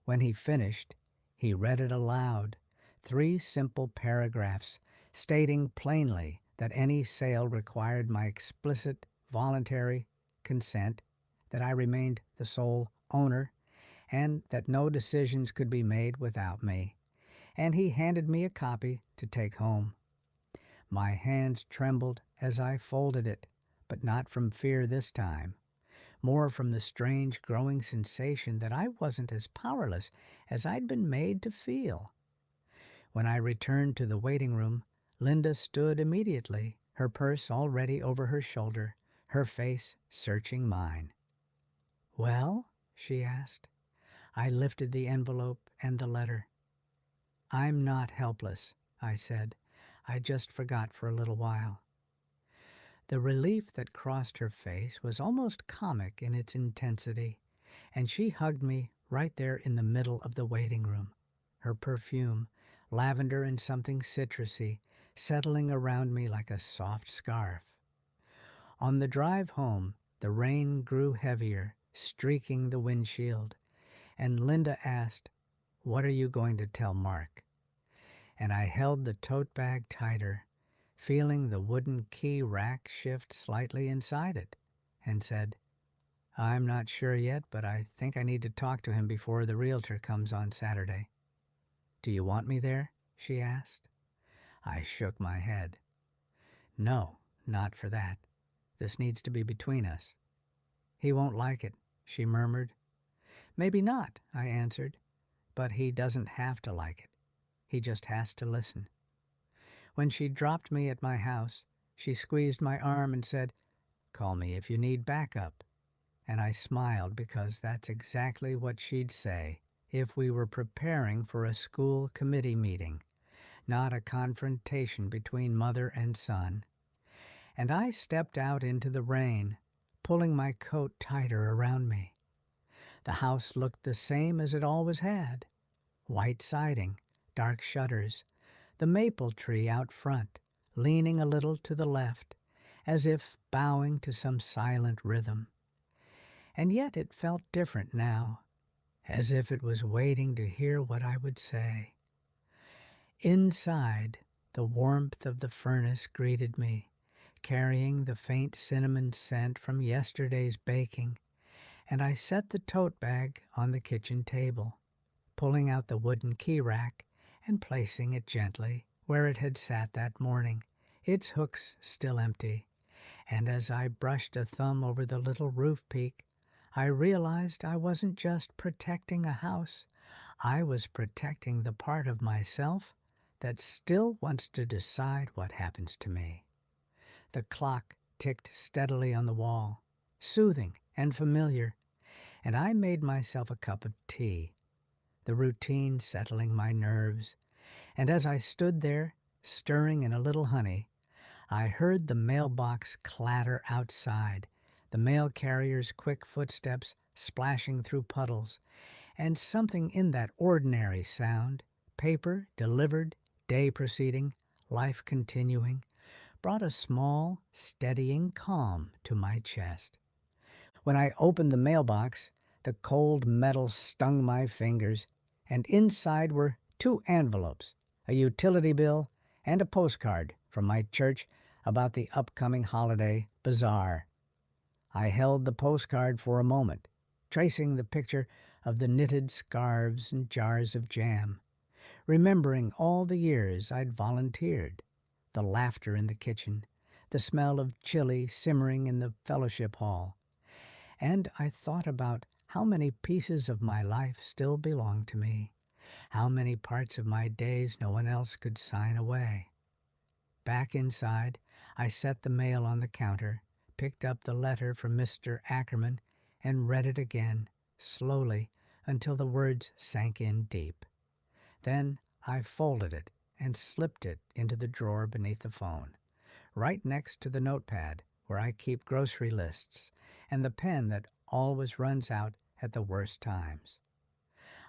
When he finished, he read it aloud, 3 simple paragraphs stating plainly that any sale required my explicit, voluntary consent, that I remained the sole owner, and that no decisions could be made without me, and he handed me a copy to take home. My hands trembled as I folded it, but not from fear this time, more from the strange growing sensation that I wasn't as powerless as I'd been made to feel. When I returned to the waiting room, Linda stood immediately, her purse already over her shoulder, her face searching mine. "Well?" she asked. I lifted the envelope and the letter. "I'm not helpless," I said. "I just forgot for a little while." The relief that crossed her face was almost comic in its intensity, and she hugged me right there in the middle of the waiting room, her perfume, lavender and something citrusy, settling around me like a soft scarf. On the drive home, the rain grew heavier, streaking the windshield, and Linda asked, "What are you going to tell Mark?" And I held the tote bag tighter, feeling the wooden key rack shift slightly inside it, and said, "I'm not sure yet, but I think I need to talk to him before the realtor comes on Saturday." "Do you want me there?" she asked. I shook my head. "No, not for that. This needs to be between us." "He won't like it," she murmured. "Maybe not," I answered, "but he doesn't have to like it. He just has to listen." When she dropped me at my house, she squeezed my arm and said, "Call me if you need backup." And I smiled because that's exactly what she'd say if we were preparing for a school committee meeting, not a confrontation between mother and son. And I stepped out into the rain, pulling my coat tighter around me. The house looked the same as it always had. White siding, dark shutters, the maple tree out front, leaning a little to the left, as if bowing to some silent rhythm. And yet it felt different now, as if it was waiting to hear what I would say. Inside, the warmth of the furnace greeted me, carrying the faint cinnamon scent from yesterday's baking, and I set the tote bag on the kitchen table, pulling out the wooden key rack and placing it gently where it had sat that morning, its hooks still empty. And as I brushed a thumb over the little roof peak, I realized I wasn't just protecting a house. I was protecting the part of myself that still wants to decide what happens to me. The clock ticked steadily on the wall, soothing and familiar, and I made myself a cup of tea, the routine settling my nerves. And as I stood there, stirring in a little honey, I heard the mailbox clatter outside, the mail carrier's quick footsteps splashing through puddles, and something in that ordinary sound, paper delivered, day proceeding, life continuing, brought a small, steadying calm to my chest. When I opened the mailbox, the cold metal stung my fingers, and inside were 2 envelopes, a utility bill, and a postcard from my church about the upcoming holiday bazaar. I held the postcard for a moment, tracing the picture of the knitted scarves and jars of jam, remembering all the years I'd volunteered, the laughter in the kitchen, the smell of chili simmering in the fellowship hall. And I thought about how many pieces of my life still belonged to me, how many parts of my days no one else could sign away. Back inside, I set the mail on the counter, picked up the letter from Mr. Ackerman, and read it again, slowly, until the words sank in deep. Then I folded it and slipped it into the drawer beneath the phone, right next to the notepad where I keep grocery lists and the pen that always runs out at the worst times.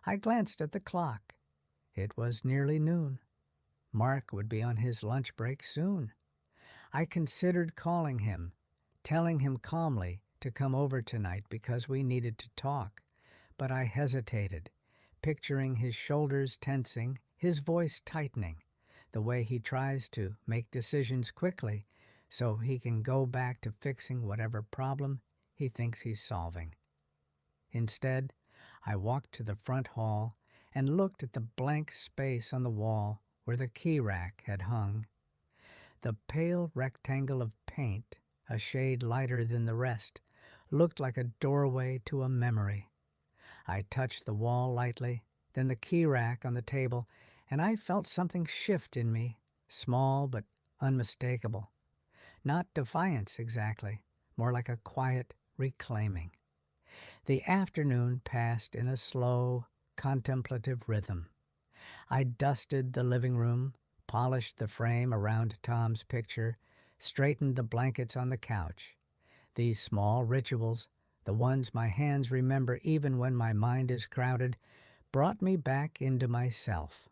I glanced at the clock. It was nearly noon. Mark would be on his lunch break soon. I considered calling him, telling him calmly to come over tonight because we needed to talk, but I hesitated, picturing his shoulders tensing, his voice tightening, the way he tries to make decisions quickly so he can go back to fixing whatever problem he thinks he's solving. Instead, I walked to the front hall and looked at the blank space on the wall where the key rack had hung. The pale rectangle of paint, a shade lighter than the rest, looked like a doorway to a memory. I touched the wall lightly, then the key rack on the table, and I felt something shift in me, small but unmistakable. Not defiance exactly, more like a quiet reclaiming. The afternoon passed in a slow, contemplative rhythm. I dusted the living room, polished the frame around Tom's picture, straightened the blankets on the couch. These small rituals, the ones my hands remember even when my mind is crowded, brought me back into myself.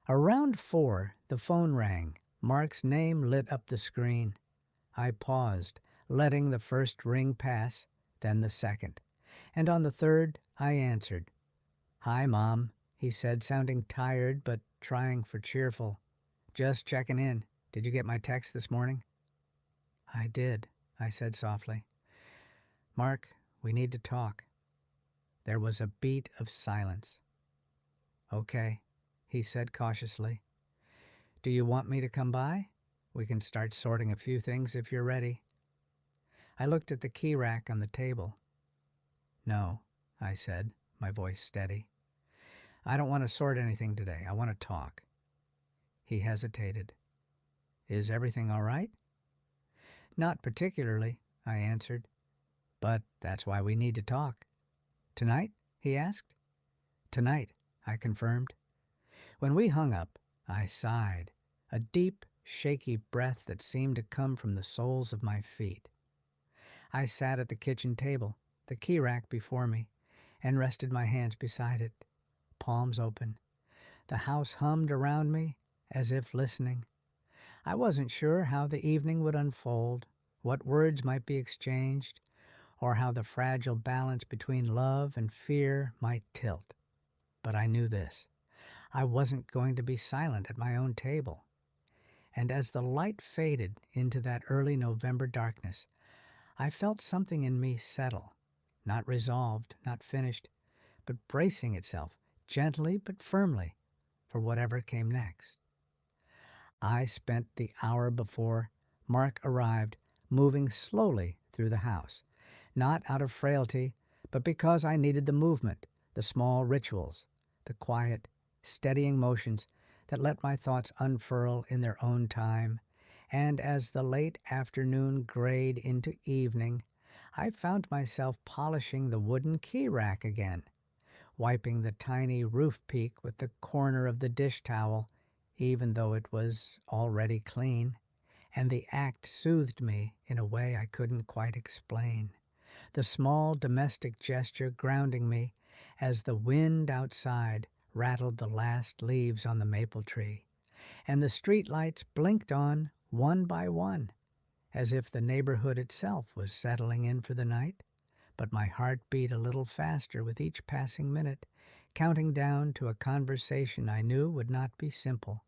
Around 4, the phone rang. Mark's name lit up the screen. I paused, letting the first ring pass, then the second. And on the third, I answered. "Hi, Mom," he said, sounding tired but trying for cheerful. "Just checking in. Did you get my text this morning?" "I did," I said softly. "Mark, we need to talk." There was a beat of silence. "Okay," he said cautiously. "Do you want me to come by? We can start sorting a few things if you're ready." I looked at the key rack on the table. "No," I said, my voice steady. "I don't want to sort anything today. I want to talk." He hesitated. "Is everything all right?" "Not particularly," I answered. "But that's why we need to talk." "Tonight?" he asked. "Tonight," I confirmed. When we hung up, I sighed, a deep, shaky breath that seemed to come from the soles of my feet. I sat at the kitchen table, the key rack before me, and rested my hands beside it, palms open. The house hummed around me, as if listening. I wasn't sure how the evening would unfold, what words might be exchanged, or how the fragile balance between love and fear might tilt. But I knew this. I wasn't going to be silent at my own table. And as the light faded into that early November darkness, I felt something in me settle, not resolved, not finished, but bracing itself, gently but firmly, for whatever came next. I spent the hour before Mark arrived moving slowly through the house, not out of frailty, but because I needed the movement, the small rituals, the quiet, steadying motions that let my thoughts unfurl in their own time. And as the late afternoon grayed into evening, I found myself polishing the wooden key rack again, wiping the tiny roof peak with the corner of the dish towel, even though it was already clean, and the act soothed me in a way I couldn't quite explain. The small domestic gesture grounding me as the wind outside rattled the last leaves on the maple tree, and the street lights blinked on one by one, as if the neighborhood itself was settling in for the night. But my heart beat a little faster with each passing minute, counting down to a conversation I knew would not be simple,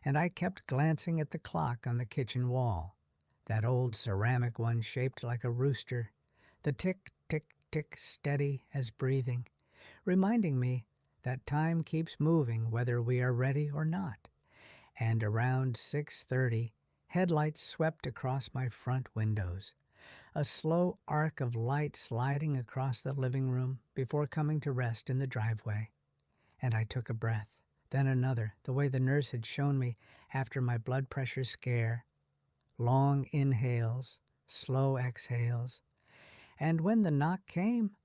and I kept glancing at the clock on the kitchen wall, that old ceramic one shaped like a rooster, the tick, tick, tick steady as breathing, reminding me that time keeps moving whether we are ready or not. And around 6:30, headlights swept across my front windows, a slow arc of light sliding across the living room before coming to rest in the driveway. And I took a breath, then another, the way the nurse had shown me after my blood pressure scare. Long inhales, slow exhales. And when the knock came,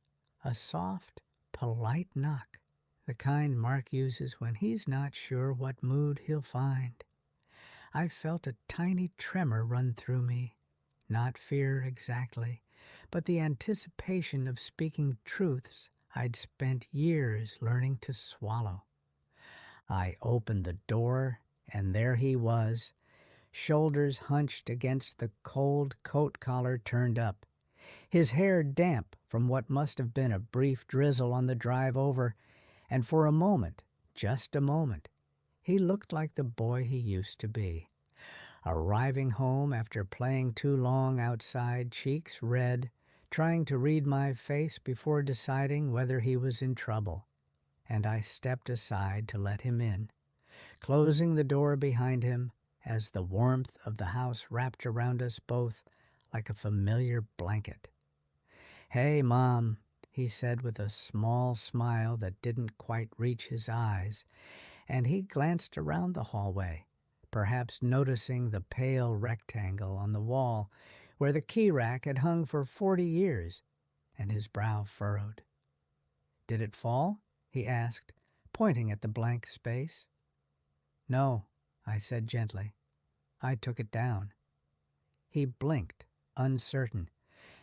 a soft, polite knock, the kind Mark uses when he's not sure what mood he'll find. I felt a tiny tremor run through me, not fear exactly, but the anticipation of speaking truths I'd spent years learning to swallow. I opened the door, and there he was, shoulders hunched against the cold coat collar turned up, his hair damp from what must have been a brief drizzle on the drive over, and for a moment, just a moment, he looked like the boy he used to be. Arriving home after playing too long outside, cheeks red, trying to read my face before deciding whether he was in trouble. And I stepped aside to let him in, closing the door behind him as the warmth of the house wrapped around us both like a familiar blanket. "Hey, Mom," he said with a small smile that didn't quite reach his eyes, and he glanced around the hallway, perhaps noticing the pale rectangle on the wall where the key rack had hung for 40 years, and his brow furrowed. "Did it fall?" he asked, pointing at the blank space. "No," I said gently. "I took it down." He blinked, uncertain,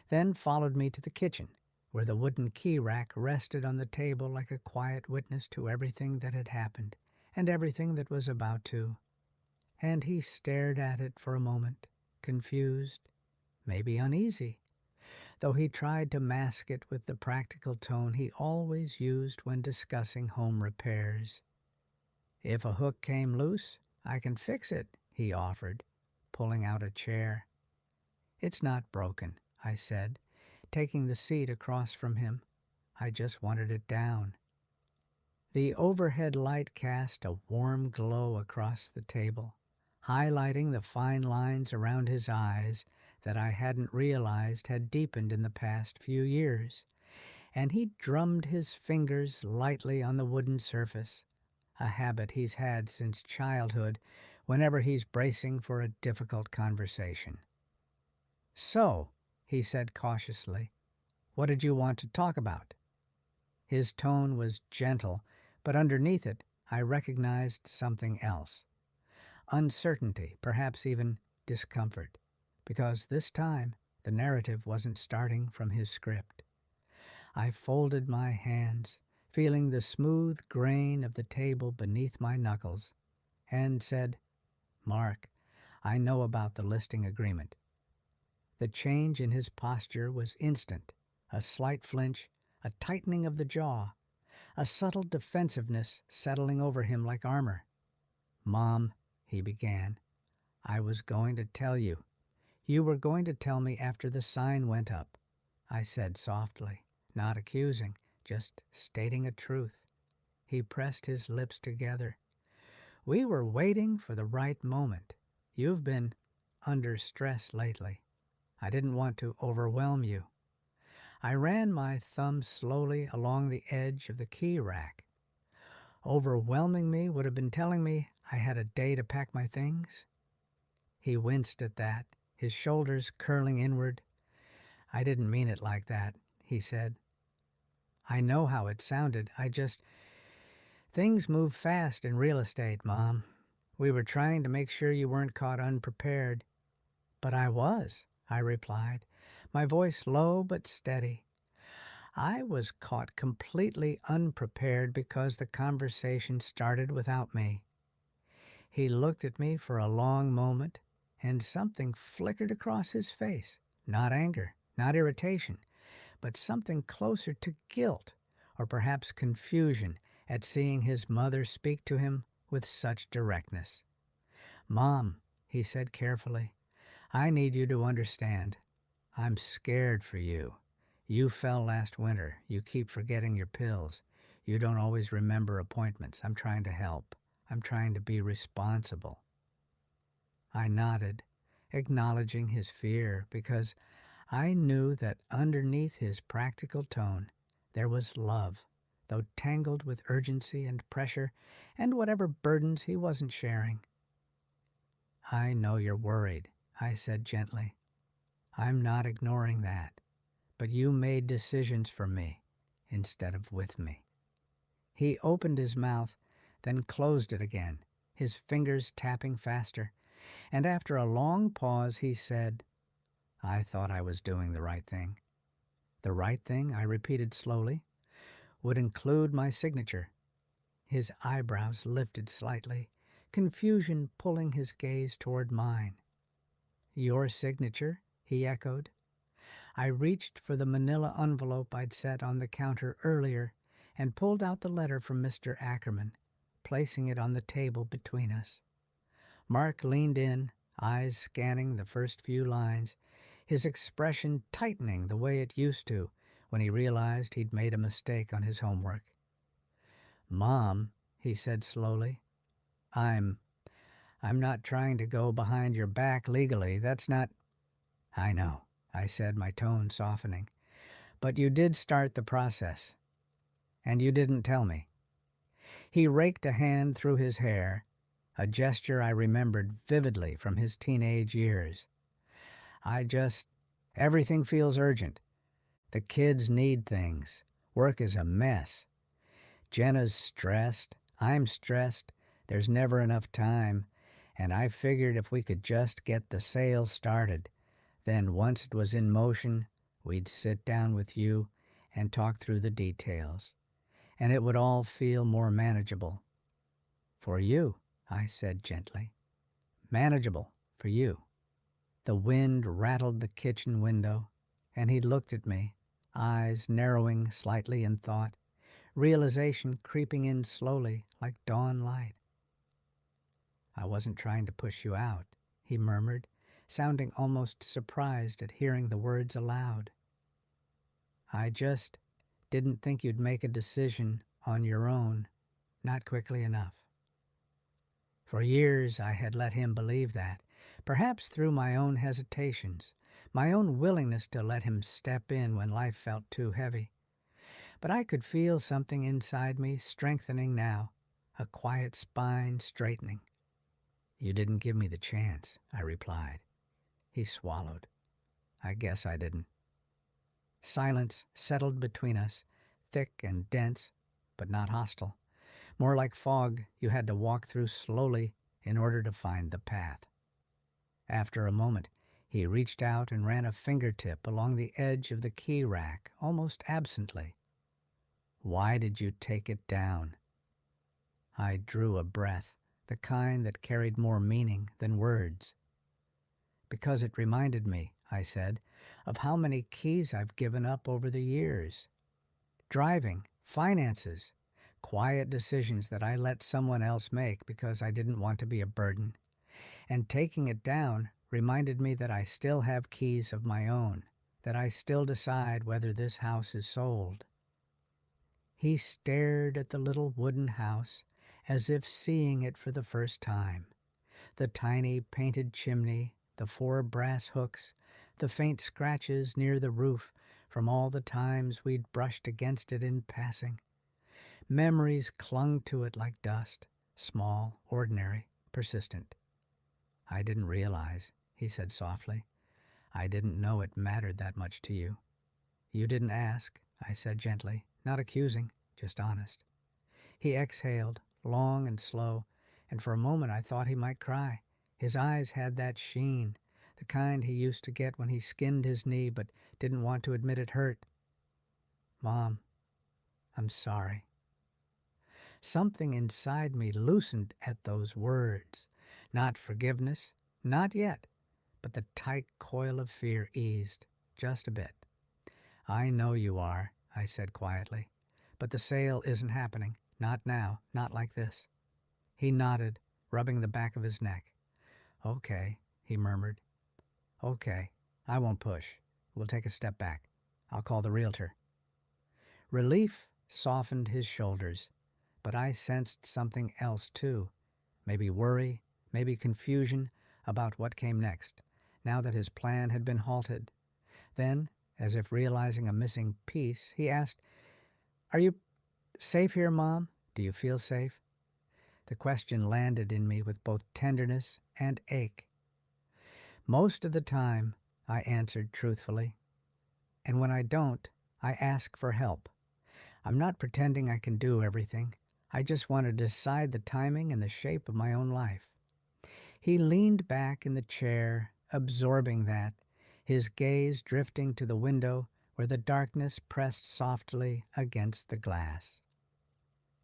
then followed me to the kitchen, where the wooden key rack rested on the table like a quiet witness to everything that had happened and everything that was about to. And he stared at it for a moment, confused, maybe uneasy, though he tried to mask it with the practical tone he always used when discussing home repairs. "If a hook came loose, I can fix it," he offered, pulling out a chair. "It's not broken," I said, taking the seat across from him. "I just wanted it down." The overhead light cast a warm glow across the table, highlighting the fine lines around his eyes that I hadn't realized had deepened in the past few years, and he drummed his fingers lightly on the wooden surface, a habit he's had since childhood whenever he's bracing for a difficult conversation. "So," he said cautiously, "what did you want to talk about?" His tone was gentle, but underneath it I recognized something else. Uncertainty, perhaps even discomfort, because this time the narrative wasn't starting from his script. I folded my hands, feeling the smooth grain of the table beneath my knuckles, and said, "Mark, I know about the listing agreement." The change in his posture was instant, a slight flinch, a tightening of the jaw, a subtle defensiveness settling over him like armor. "Mom," he began, "I was going to tell you. You were going to tell me after the sign went up," I said softly, not accusing, just stating a truth. He pressed his lips together. "We were waiting for the right moment. You've been under stress lately. I didn't want to overwhelm you." I ran my thumb slowly along the edge of the key rack. Overwhelming me would have been telling me I had a day to pack my things. He winced at that, his shoulders curling inward. "I didn't mean it like that," he said. "I know how it sounded. Things move fast in real estate, Mom. We were trying to make sure you weren't caught unprepared." "But I was," I replied, my voice low but steady. "I was caught completely unprepared because the conversation started without me." He looked at me for a long moment, and something flickered across his face. Not anger, not irritation, but something closer to guilt, or perhaps confusion at seeing his mother speak to him with such directness. "Mom," he said carefully, "I need you to understand. I'm scared for you. You fell last winter. You keep forgetting your pills. You don't always remember appointments. I'm trying to help. I'm trying to be responsible." I nodded, acknowledging his fear, because I knew that underneath his practical tone there was love, though tangled with urgency and pressure and whatever burdens he wasn't sharing. "I know you're worried," I said gently. "I'm not ignoring that, but you made decisions for me instead of with me." He opened his mouth, then closed it again, his fingers tapping faster, and after a long pause he said, "I thought I was doing the right thing." "The right thing," I repeated slowly, "would include my signature." His eyebrows lifted slightly, confusion pulling his gaze toward mine. "Your signature?" he echoed. I reached for the manila envelope I'd set on the counter earlier and pulled out the letter from Mr. Ackerman, placing it on the table between us. Mark leaned in, eyes scanning the first few lines, his expression tightening the way it used to when he realized he'd made a mistake on his homework. "Mom," he said slowly, I'm not trying to go behind your back legally. That's not—" "I know," I said, my tone softening. "But you did start the process. And you didn't tell me." He raked a hand through his hair, a gesture I remembered vividly from his teenage years. Everything feels urgent. The kids need things. Work is a mess. Jenna's stressed. I'm stressed. There's never enough time. And I figured if we could just get the sale started, then once it was in motion, we'd sit down with you and talk through the details. And it would all feel more manageable. For you, I said gently. Manageable for you. The wind rattled the kitchen window, and he looked at me, eyes narrowing slightly in thought, realization creeping in slowly like dawn light. "I wasn't trying to push you out," he murmured, sounding almost surprised at hearing the words aloud. I just didn't think you'd make a decision on your own, not quickly enough. For years I had let him believe that, perhaps through my own hesitations, my own willingness to let him step in when life felt too heavy. But I could feel something inside me strengthening now, a quiet spine straightening. You didn't give me the chance, I replied. He swallowed. I guess I didn't. Silence settled between us, thick and dense, but not hostile. More like fog you had to walk through slowly in order to find the path. After a moment, he reached out and ran a fingertip along the edge of the key rack, almost absently. Why did you take it down? I drew a breath, the kind that carried more meaning than words. Because it reminded me, I said, of how many keys I've given up over the years. Driving, finances, quiet decisions that I let someone else make because I didn't want to be a burden. And taking it down reminded me that I still have keys of my own, that I still decide whether this house is sold. He stared at the little wooden house as if seeing it for the first time. The tiny painted chimney, the 4 brass hooks, the faint scratches near the roof from all the times we'd brushed against it in passing. Memories clung to it like dust, small, ordinary, persistent. I didn't realize, he said softly. I didn't know it mattered that much to you. You didn't ask, I said gently, not accusing, just honest. He exhaled, long and slow, and for a moment I thought he might cry. His eyes had that sheen, the kind he used to get when he skinned his knee but didn't want to admit it hurt. Mom, I'm sorry. Something inside me loosened at those words. Not forgiveness, not yet, but the tight coil of fear eased, just a bit. I know you are, I said quietly, but the sale isn't happening, not now, not like this. He nodded, rubbing the back of his neck. Okay, he murmured. Okay, I won't push. We'll take a step back. I'll call the realtor. Relief softened his shoulders, but I sensed something else too. Maybe worry, maybe confusion about what came next, now that his plan had been halted. Then, as if realizing a missing piece, he asked, Are you safe here, Mom? Do you feel safe? The question landed in me with both tenderness and ache. Most of the time, I answered truthfully. And when I don't, I ask for help. I'm not pretending I can do everything. I just want to decide the timing and the shape of my own life. He leaned back in the chair, absorbing that, his gaze drifting to the window where the darkness pressed softly against the glass.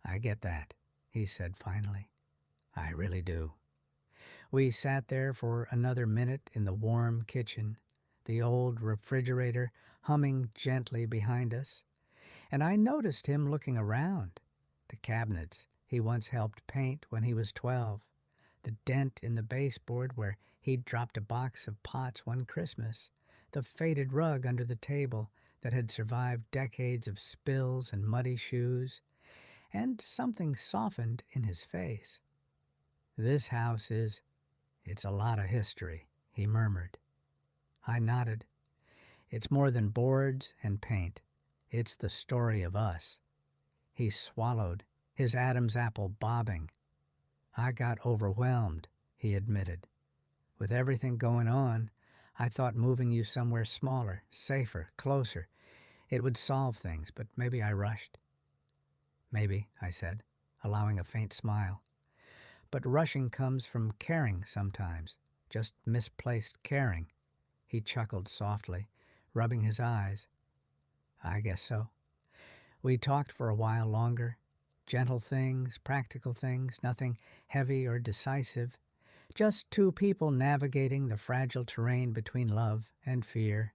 I get that, he said finally. I really do. We sat there for another minute in the warm kitchen, the old refrigerator humming gently behind us, and I noticed him looking around. The cabinets he once helped paint when he was 12, the dent in the baseboard where he'd dropped a box of pots one Christmas, the faded rug under the table that had survived decades of spills and muddy shoes, and something softened in his face. This house it's a lot of history, he murmured. I nodded. It's more than boards and paint. It's the story of us. He swallowed, his Adam's apple bobbing. I got overwhelmed, he admitted. With everything going on, I thought moving you somewhere smaller, safer, closer, it would solve things, but maybe I rushed. Maybe, I said, allowing a faint smile. But rushing comes from caring sometimes, just misplaced caring. He chuckled softly, rubbing his eyes. I guess so. We talked for a while longer. Gentle things, practical things, nothing heavy or decisive. Just two people navigating the fragile terrain between love and fear.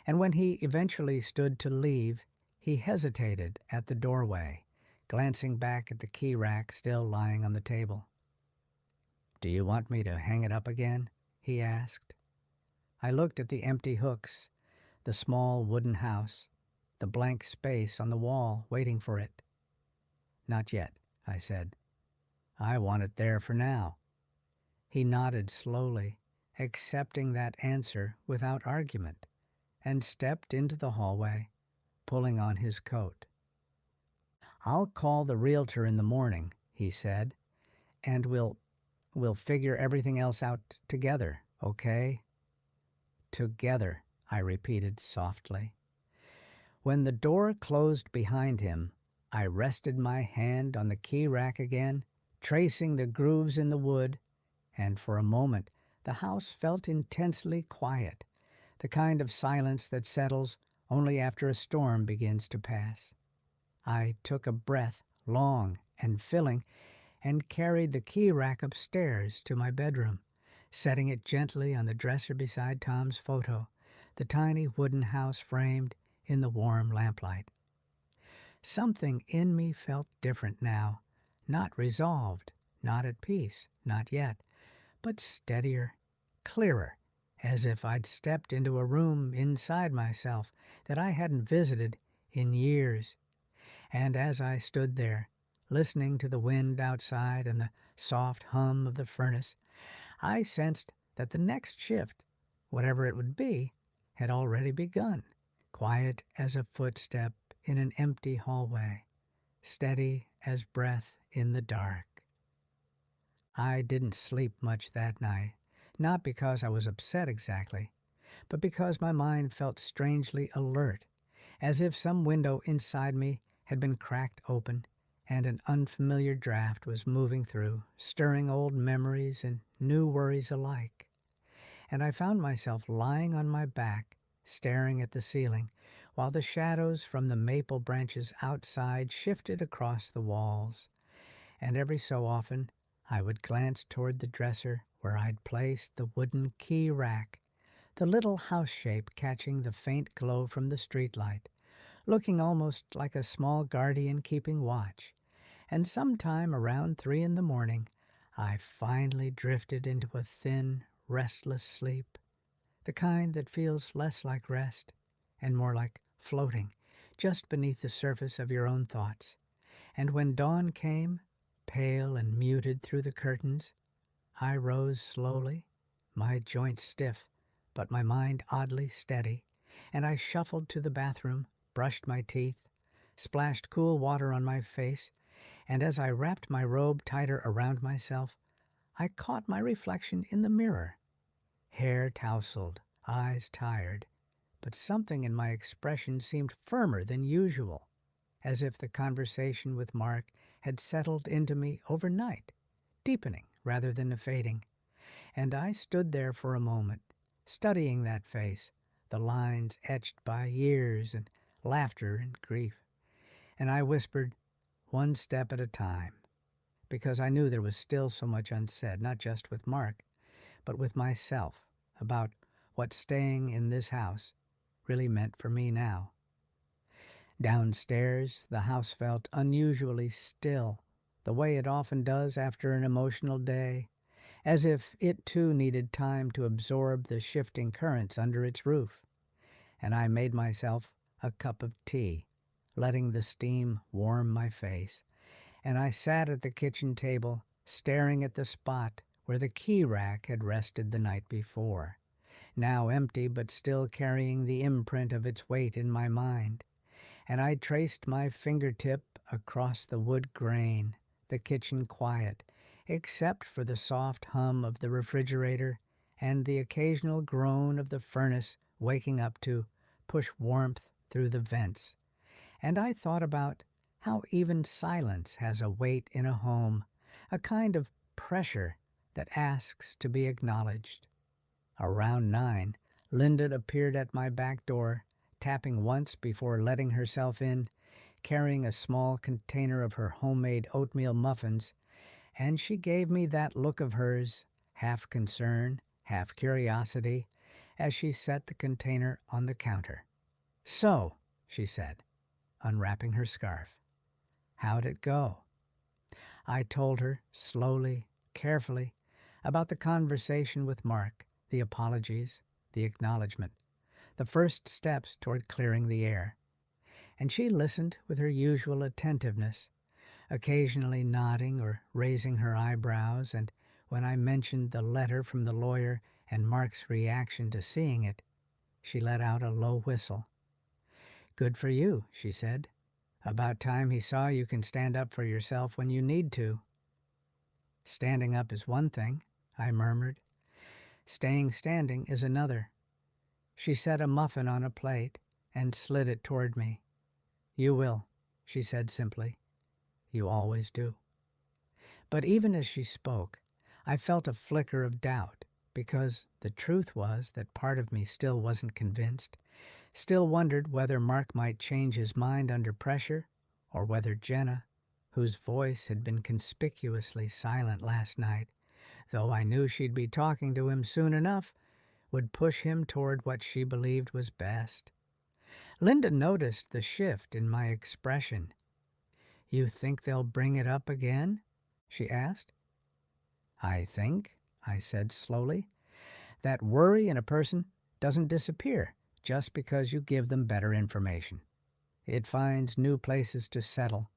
And when he eventually stood to leave, he hesitated at the doorway, glancing back at the key rack still lying on the table. Do you want me to hang it up again? he asked. I looked at the empty hooks, the small wooden house, the blank space on the wall waiting for it. Not yet, I said. I want it there for now. He nodded slowly, accepting that answer without argument, and stepped into the hallway, pulling on his coat. I'll call the realtor in the morning, he said, and we'll figure everything else out together, okay? Together, I repeated softly. When the door closed behind him, I rested my hand on the key rack again, tracing the grooves in the wood, and for a moment the house felt intensely quiet, the kind of silence that settles only after a storm begins to pass. I took a breath, long and filling, and carried the key rack upstairs to my bedroom, setting it gently on the dresser beside Tom's photo, the tiny wooden house framed in the warm lamplight. Something in me felt different now, not resolved, not at peace, not yet, but steadier, clearer, as if I'd stepped into a room inside myself that I hadn't visited in years. And as I stood there, listening to the wind outside and the soft hum of the furnace, I sensed that the next shift, whatever it would be, had already begun, quiet as a footstep in an empty hallway, steady as breath in the dark. I didn't sleep much that night, not because I was upset exactly, but because my mind felt strangely alert, as if some window inside me had been cracked open and an unfamiliar draft was moving through, stirring old memories and new worries alike. And I found myself lying on my back, staring at the ceiling, while the shadows from the maple branches outside shifted across the walls. And every so often I would glance toward the dresser where I'd placed the wooden key rack, the little house shape catching the faint glow from the streetlight, looking almost like a small guardian keeping watch. And sometime around 3 a.m, I finally drifted into a thin, restless sleep, the kind that feels less like rest and more like floating just beneath the surface of your own thoughts. And when dawn came, pale and muted through the curtains, I rose slowly, my joints stiff, but my mind oddly steady, and I shuffled to the bathroom, brushed my teeth, splashed cool water on my face, and as I wrapped my robe tighter around myself, I caught my reflection in the mirror. Hair tousled, eyes tired, but something in my expression seemed firmer than usual, as if the conversation with Mark had settled into me overnight, deepening rather than fading. And I stood there for a moment, studying that face, the lines etched by years and laughter and grief. And I whispered, one step at a time, because I knew there was still so much unsaid, not just with Mark, but with myself, about what staying in this house really meant for me now. Downstairs, the house felt unusually still, the way it often does after an emotional day, as if it too needed time to absorb the shifting currents under its roof. And I made myself a cup of tea, letting the steam warm my face, and I sat at the kitchen table, staring at the spot where the key rack had rested the night before, now empty but still carrying the imprint of its weight in my mind. And I traced my fingertip across the wood grain, the kitchen quiet, except for the soft hum of the refrigerator and the occasional groan of the furnace waking up to push warmth through the vents. And I thought about how even silence has a weight in a home, a kind of pressure that asks to be acknowledged. Around 9, Linda appeared at my back door, tapping once before letting herself in, carrying a small container of her homemade oatmeal muffins, and she gave me that look of hers, half concern, half curiosity, as she set the container on the counter. "So," she said, unwrapping her scarf, "how'd it go?" I told her, slowly, carefully, about the conversation with Mark, the apologies, the acknowledgement, the first steps toward clearing the air. And she listened with her usual attentiveness, occasionally nodding or raising her eyebrows, and when I mentioned the letter from the lawyer and Mark's reaction to seeing it, she let out a low whistle. "Good for you," she said. "About time he saw you can stand up for yourself when you need to." "Standing up is one thing," I murmured. "Staying standing is another." She set a muffin on a plate and slid it toward me. "You will," she said simply. "You always do." But even as she spoke, I felt a flicker of doubt, because the truth was that part of me still wasn't convinced, still wondered whether Mark might change his mind under pressure, or whether Jenna, whose voice had been conspicuously silent last night, though I knew she'd be talking to him soon enough, would push him toward what she believed was best. Linda noticed the shift in my expression. "You think they'll bring it up again?" she asked. "I think," I said slowly, "that worry in a person doesn't disappear just because you give them better information. It finds new places to settle,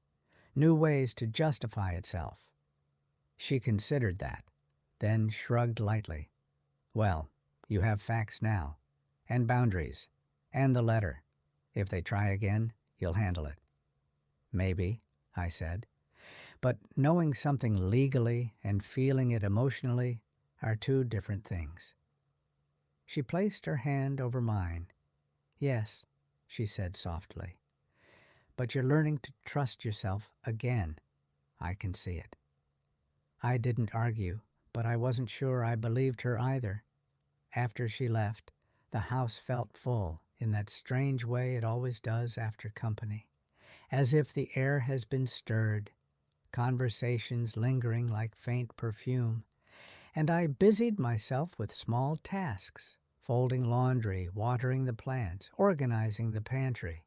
new ways to justify itself." She considered that, then shrugged lightly. "Well, you have facts now, and boundaries, and the letter. If they try again, you'll handle it." "Maybe," I said. "But knowing something legally and feeling it emotionally are two different things." She placed her hand over mine. "Yes," she said softly. "But you're learning to trust yourself again. I can see it." I didn't argue, but I wasn't sure I believed her either. After she left, the house felt full in that strange way it always does after company, as if the air has been stirred, conversations lingering like faint perfume, and I busied myself with small tasks, folding laundry, watering the plants, organizing the pantry,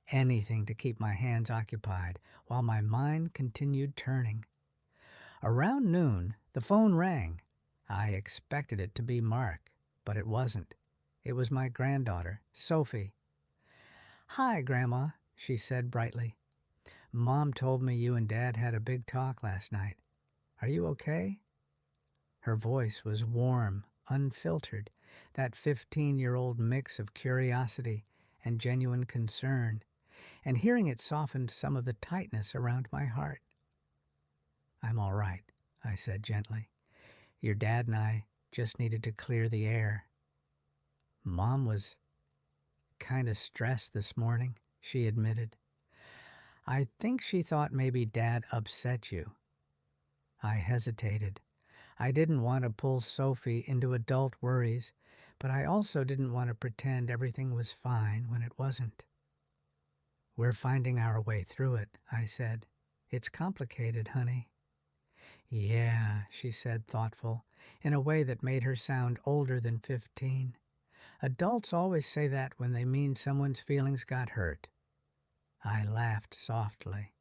anything to keep my hands occupied while my mind continued turning. Around noon, the phone rang. I expected it to be Mark, but it wasn't. It was my granddaughter, Sophie. "Hi, Grandma," she said brightly. "Mom told me you and Dad had a big talk last night. Are you okay?" Her voice was warm, unfiltered, that 15-year-old mix of curiosity and genuine concern, and hearing it softened some of the tightness around my heart. "I'm all right," I said gently. "Your dad and I just needed to clear the air." "Mom was kind of stressed this morning," she admitted. "I think she thought maybe Dad upset you." I hesitated. I didn't want to pull Sophie into adult worries, but I also didn't want to pretend everything was fine when it wasn't. "We're finding our way through it," I said. "It's complicated, honey." "Yeah," she said, thoughtful, in a way that made her sound older than 15. Adults always say that when they mean someone's feelings got hurt. I laughed softly.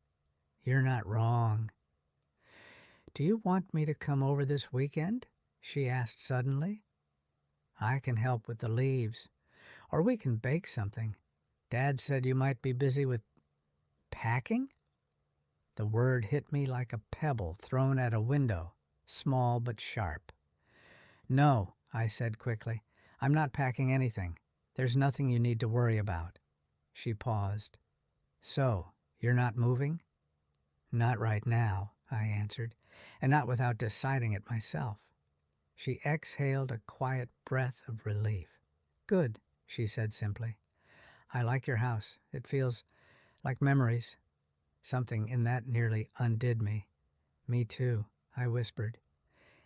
"You're not wrong." "Do you want me to come over this weekend?" she asked suddenly. "I can help with the leaves, or we can bake something. Dad said you might be busy with packing." The word hit me like a pebble thrown at a window, small but sharp. "No," I said quickly. "I'm not packing anything. There's nothing you need to worry about." She paused. "So, you're not moving?" "Not right now," I answered, and not without deciding it myself. She exhaled a quiet breath of relief. "Good," she said simply. "I like your house. It feels like memories." Something in that nearly undid me. "Me too," I whispered.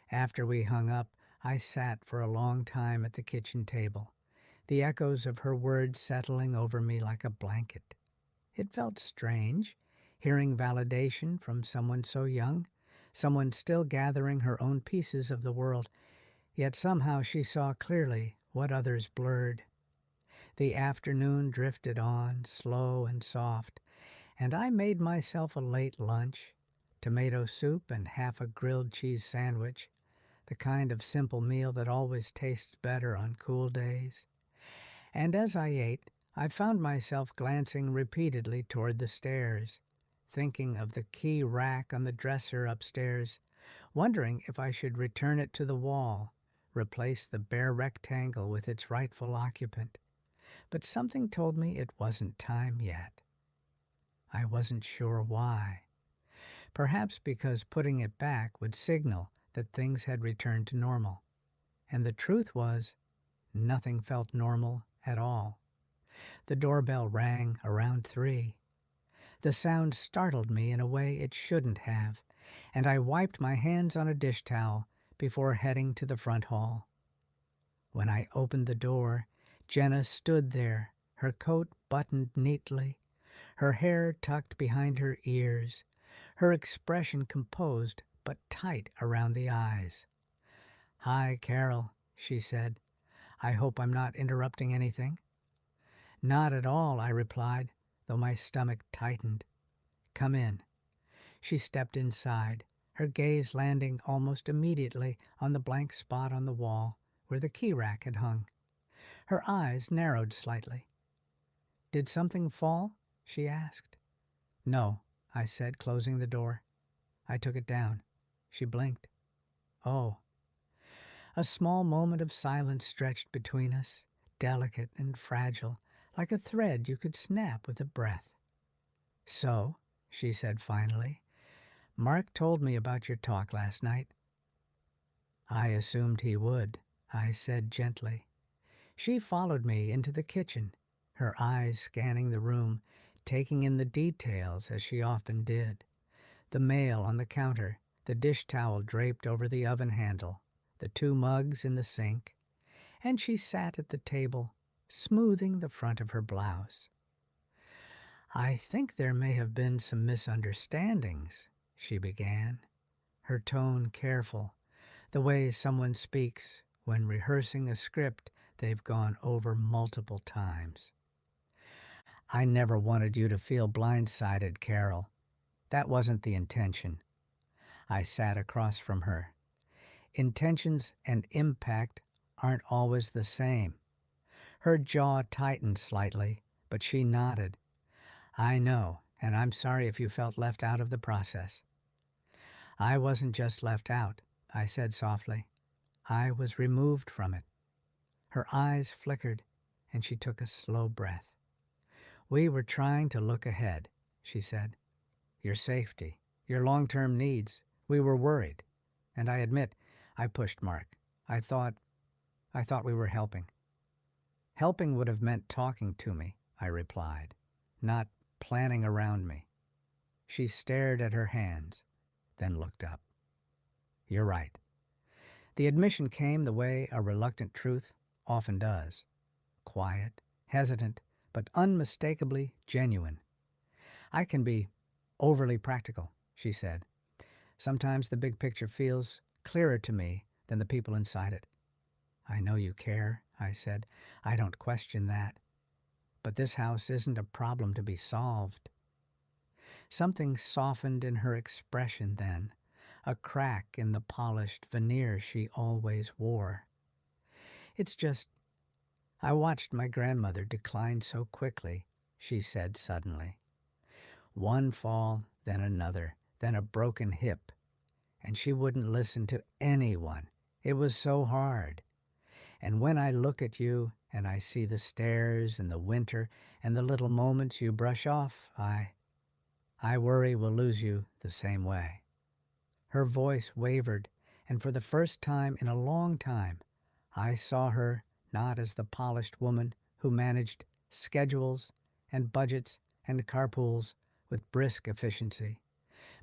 After we hung up, I sat for a long time at the kitchen table, the echoes of her words settling over me like a blanket. It felt strange, hearing validation from someone so young, someone still gathering her own pieces of the world, yet somehow she saw clearly what others blurred. The afternoon drifted on, slow and soft, and I made myself a late lunch, tomato soup and half a grilled cheese sandwich, the kind of simple meal that always tastes better on cool days. And as I ate, I found myself glancing repeatedly toward the stairs, thinking of the key rack on the dresser upstairs, wondering if I should return it to the wall, replace the bare rectangle with its rightful occupant. But something told me it wasn't time yet. I wasn't sure why. Perhaps because putting it back would signal that things had returned to normal. And the truth was, nothing felt normal at all. The doorbell rang around 3. The sound startled me in a way it shouldn't have, and I wiped my hands on a dish towel before heading to the front hall. When I opened the door, Jenna stood there, her coat buttoned neatly, her hair tucked behind her ears, her expression composed but tight around the eyes. "Hi, Carol," she said. "I hope I'm not interrupting anything." "Not at all," I replied, though my stomach tightened. "Come in." She stepped inside, her gaze landing almost immediately on the blank spot on the wall where the key rack had hung. Her eyes narrowed slightly. "Did something fall?" she asked. "No," I said, closing the door. "I took it down." She blinked. "Oh." A small moment of silence stretched between us, delicate and fragile, like a thread you could snap with a breath. "So," she said finally, "Mark told me about your talk last night." "I assumed he would," I said gently. She followed me into the kitchen, her eyes scanning the room, taking in the details as she often did. The mail on the counter, the dish towel draped over the oven handle, the 2 mugs in the sink, and she sat at the table, smoothing the front of her blouse. "I think there may have been some misunderstandings," she began, her tone careful, the way someone speaks when rehearsing a script they've gone over multiple times. "I never wanted you to feel blindsided, Carol. That wasn't the intention." I sat across from her. Intentions and impact aren't always the same. Her jaw tightened slightly, but she nodded. "I know, and I'm sorry if you felt left out of the process." "I wasn't just left out," I said softly. "I was removed from it." Her eyes flickered, and she took a slow breath. "We were trying to look ahead," she said. "Your safety, your long-term needs. We were worried. And I admit, I pushed Mark. I thought we were helping." "Helping would have meant talking to me," I replied, "not planning around me." She stared at her hands, then looked up. "You're right." The admission came the way a reluctant truth often does. Quiet, hesitant, but unmistakably genuine. "I can be overly practical," she said. "Sometimes the big picture feels clearer to me than the people inside it." "I know you care," I said. "I don't question that. But this house isn't a problem to be solved." Something softened in her expression then, a crack in the polished veneer she always wore. "It's just, I watched my grandmother decline so quickly," she said suddenly. "One fall, then another, then a broken hip. And she wouldn't listen to anyone. It was so hard. And when I look at you and I see the stairs and the winter and the little moments you brush off, I worry we'll lose you the same way." Her voice wavered, and for the first time in a long time, I saw her not as the polished woman who managed schedules and budgets and carpools with brisk efficiency,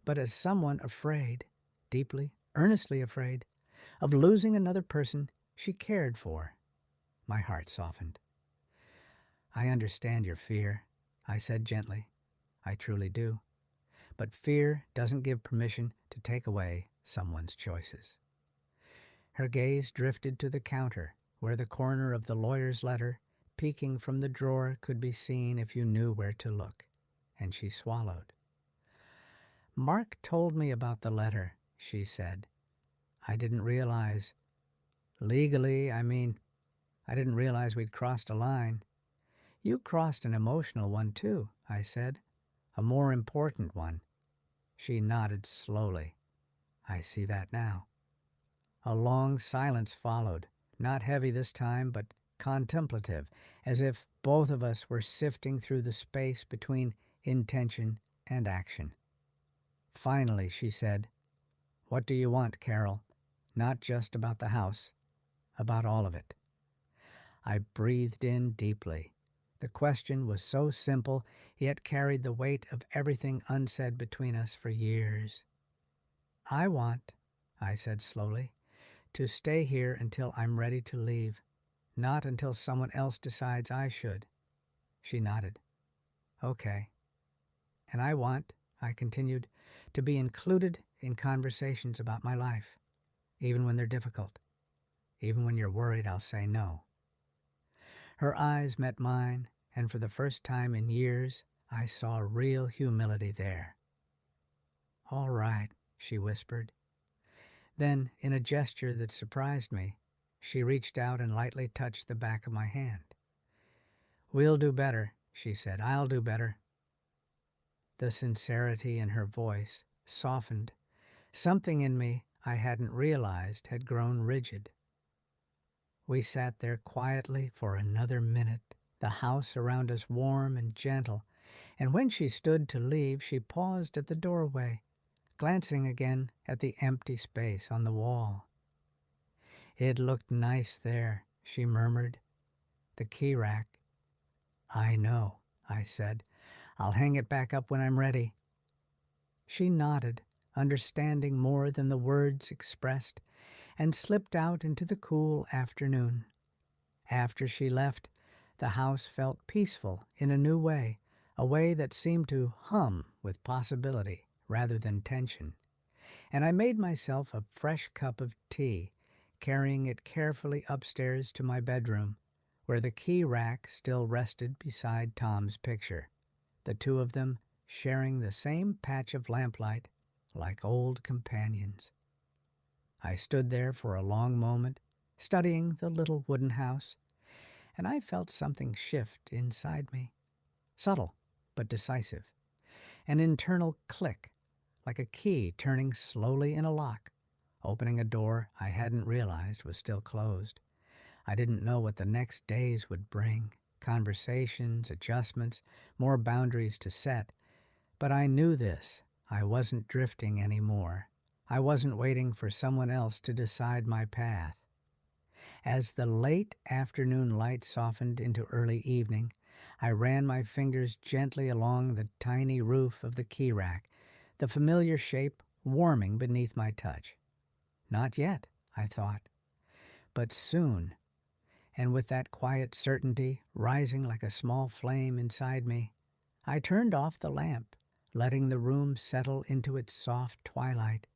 but as someone afraid, deeply, earnestly afraid, of losing another person she cared for. My heart softened. "I understand your fear," I said gently. "I truly do. But fear doesn't give permission to take away someone's choices." Her gaze drifted to the counter, where the corner of the lawyer's letter, peeking from the drawer, could be seen if you knew where to look, and she swallowed. "Mark told me about the letter," she said. I didn't realize. Legally, I mean, I didn't realize we'd crossed a line. You crossed an emotional one, too, I said. A more important one. She nodded slowly. I see that now. A long silence followed, not heavy this time, but contemplative, as if both of us were sifting through the space between intention and action. Finally, she said, "What do you want, Carol? Not just about the house, about all of it." I breathed in deeply. The question was so simple, yet carried the weight of everything unsaid between us for years. "I want," I said slowly, "to stay here until I'm ready to leave, not until someone else decides I should." She nodded. "Okay." "And I want," I continued, "to be included in conversations about my life, even when they're difficult, even when you're worried I'll say no." Her eyes met mine, and for the first time in years, I saw real humility there. "All right," she whispered. Then, in a gesture that surprised me, she reached out and lightly touched the back of my hand. "We'll do better," she said. "I'll do better." The sincerity in her voice softened. Something in me I hadn't realized had grown rigid. We sat there quietly for another minute, the house around us warm and gentle, and when she stood to leave, she paused at the doorway, glancing again at the empty space on the wall. "It looked nice there," she murmured. "The key rack." "I know," I said. "I'll hang it back up when I'm ready." She nodded, understanding more than the words expressed, and slipped out into the cool afternoon. After she left, the house felt peaceful in a new way, a way that seemed to hum with possibility rather than tension. And I made myself a fresh cup of tea, carrying it carefully upstairs to my bedroom, where the key rack still rested beside Tom's picture, the two of them sharing the same patch of lamplight like old companions. I stood there for a long moment, studying the little wooden house, and I felt something shift inside me. Subtle, but decisive. An internal click, like a key turning slowly in a lock, opening a door I hadn't realized was still closed. I didn't know what the next days would bring, conversations, adjustments, more boundaries to set, but I knew this. I wasn't drifting anymore. I wasn't waiting for someone else to decide my path. As the late afternoon light softened into early evening, I ran my fingers gently along the tiny roof of the key rack, the familiar shape warming beneath my touch. Not yet, I thought, but soon, and with that quiet certainty rising like a small flame inside me, I turned off the lamp, letting the room settle into its soft twilight,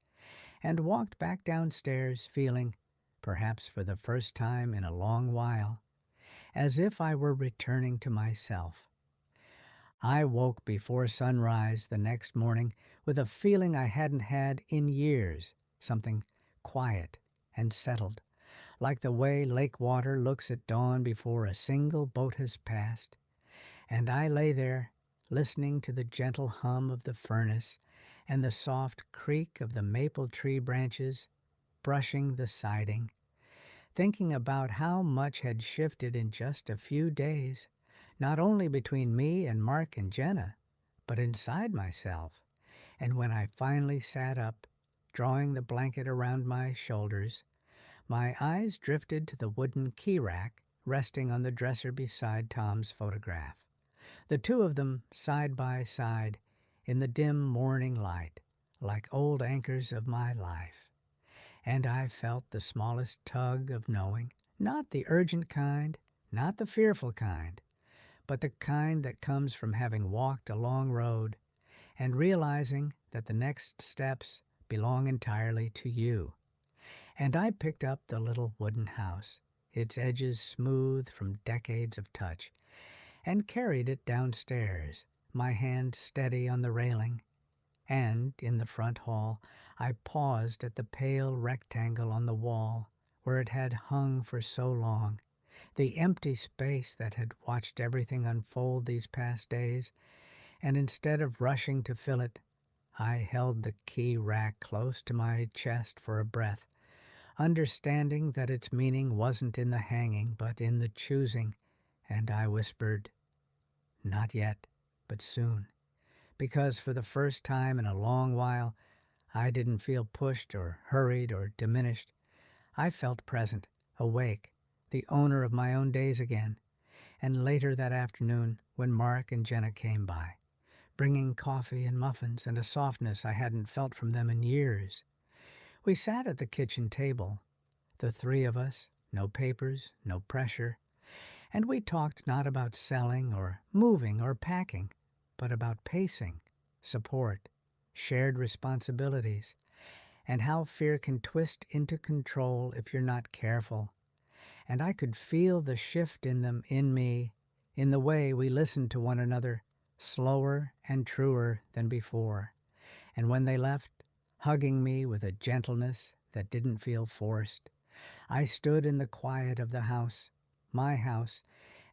and walked back downstairs feeling, perhaps for the first time in a long while, as if I were returning to myself. I woke before sunrise the next morning with a feeling I hadn't had in years, something quiet and settled, like the way lake water looks at dawn before a single boat has passed. And I lay there, listening to the gentle hum of the furnace and the soft creak of the maple tree branches brushing the siding, thinking about how much had shifted in just a few days, not only between me and Mark and Jenna, but inside myself. And when I finally sat up, drawing the blanket around my shoulders, my eyes drifted to the wooden key rack resting on the dresser beside Tom's photograph. The two of them side by side in the dim morning light, like old anchors of my life. And I felt the smallest tug of knowing, not the urgent kind, not the fearful kind, but the kind that comes from having walked a long road and realizing that the next steps belong entirely to you. And I picked up the little wooden house, its edges smooth from decades of touch, and carried it downstairs, my hand steady on the railing. And in the front hall, I paused at the pale rectangle on the wall where it had hung for so long, the empty space that had watched everything unfold these past days, and instead of rushing to fill it, I held the key rack close to my chest for a breath, understanding that its meaning wasn't in the hanging but in the choosing, and I whispered, "Not yet, but soon," because for the first time in a long while I didn't feel pushed or hurried or diminished. I felt present, awake, the owner of my own days again. And later that afternoon, when Mark and Jenna came by, bringing coffee and muffins and a softness I hadn't felt from them in years, we sat at the kitchen table, the three of us, no papers, no pressure, and we talked not about selling or moving or packing, but about pacing, support, shared responsibilities, and how fear can twist into control if you're not careful. And I could feel the shift in them, in me, in the way we listened to one another, slower and truer than before. And when they left, hugging me with a gentleness that didn't feel forced, I stood in the quiet of the house, my house,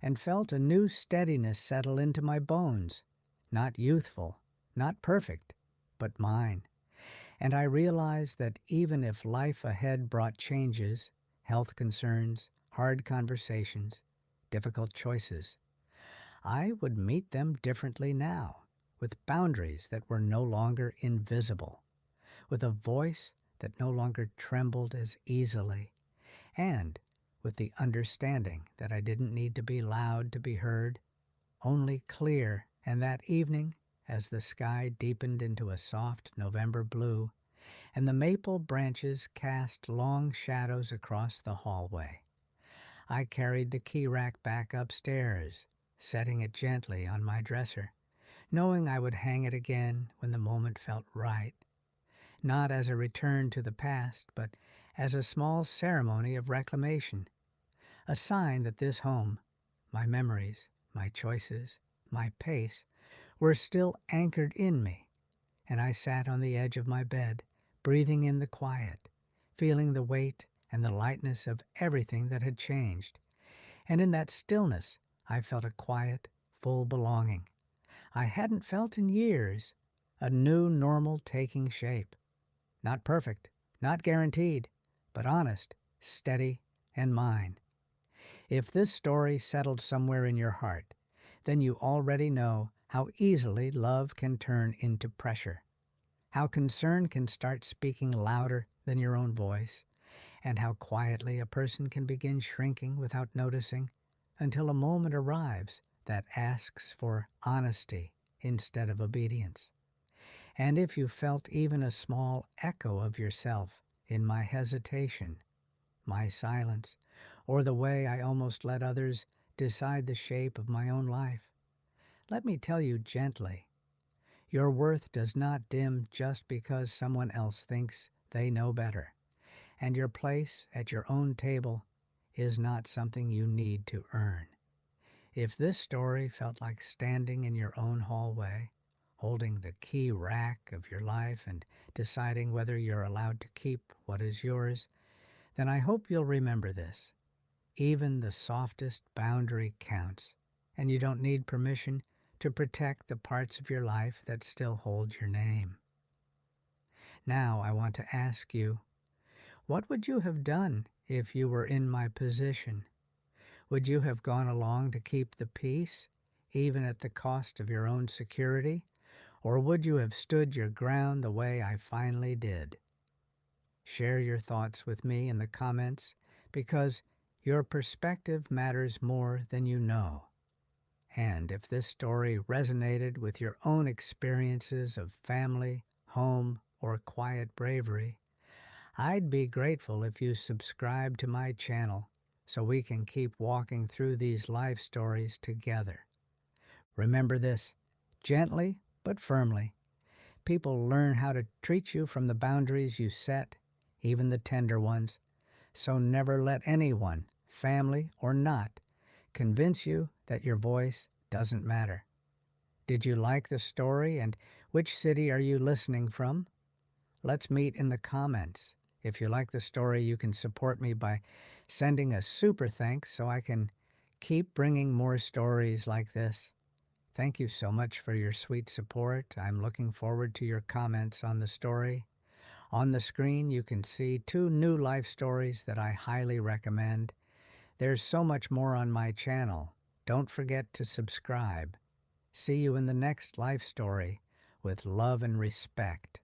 and felt a new steadiness settle into my bones, not youthful, not perfect, but mine. And I realized that even if life ahead brought changes, health concerns, hard conversations, difficult choices, I would meet them differently now, with boundaries that were no longer invisible, with a voice that no longer trembled as easily, and with the understanding that I didn't need to be loud to be heard, only clear. And that evening, as the sky deepened into a soft November blue, and the maple branches cast long shadows across the hallway, I carried the key rack back upstairs, setting it gently on my dresser, knowing I would hang it again when the moment felt right, not as a return to the past, but as a small ceremony of reclamation, a sign that this home, my memories, my choices, my pace, were still anchored in me. And I sat on the edge of my bed, breathing in the quiet, feeling the weight and the lightness of everything that had changed. And in that stillness, I felt a quiet, full belonging I hadn't felt in years, a new normal taking shape. Not perfect, not guaranteed, but honest, steady, and mine. If this story settled somewhere in your heart, then you already know how easily love can turn into pressure, how concern can start speaking louder than your own voice, and how quietly a person can begin shrinking without noticing until a moment arrives that asks for honesty instead of obedience. And if you felt even a small echo of yourself in my hesitation, my silence, or the way I almost let others decide the shape of my own life, let me tell you gently, your worth does not dim just because someone else thinks they know better, and your place at your own table is not something you need to earn. If this story felt like standing in your own hallway, holding the key rack of your life and deciding whether you're allowed to keep what is yours, then I hope you'll remember this. Even the softest boundary counts, and you don't need permission to protect the parts of your life that still hold your name. Now I want to ask you, what would you have done if you were in my position? Would you have gone along to keep the peace, even at the cost of your own security? Or would you have stood your ground the way I finally did? Share your thoughts with me in the comments, because your perspective matters more than you know. And if this story resonated with your own experiences of family, home, or quiet bravery, I'd be grateful if you subscribe to my channel so we can keep walking through these life stories together. Remember this, gently but firmly. People learn how to treat you from the boundaries you set, even the tender ones. So never let anyone, family or not, convince you that your voice doesn't matter. Did you like the story, and Which city are you listening from? Let's meet in the comments. If you like the story, you can support me by sending a super thanks so I can keep bringing more stories like this. Thank you so much for your sweet support. I'm looking forward to your comments on the story. On the screen, you can see 2 new life stories that I highly recommend. There's so much more on my channel. Don't forget to subscribe. See you in the next life story with love and respect.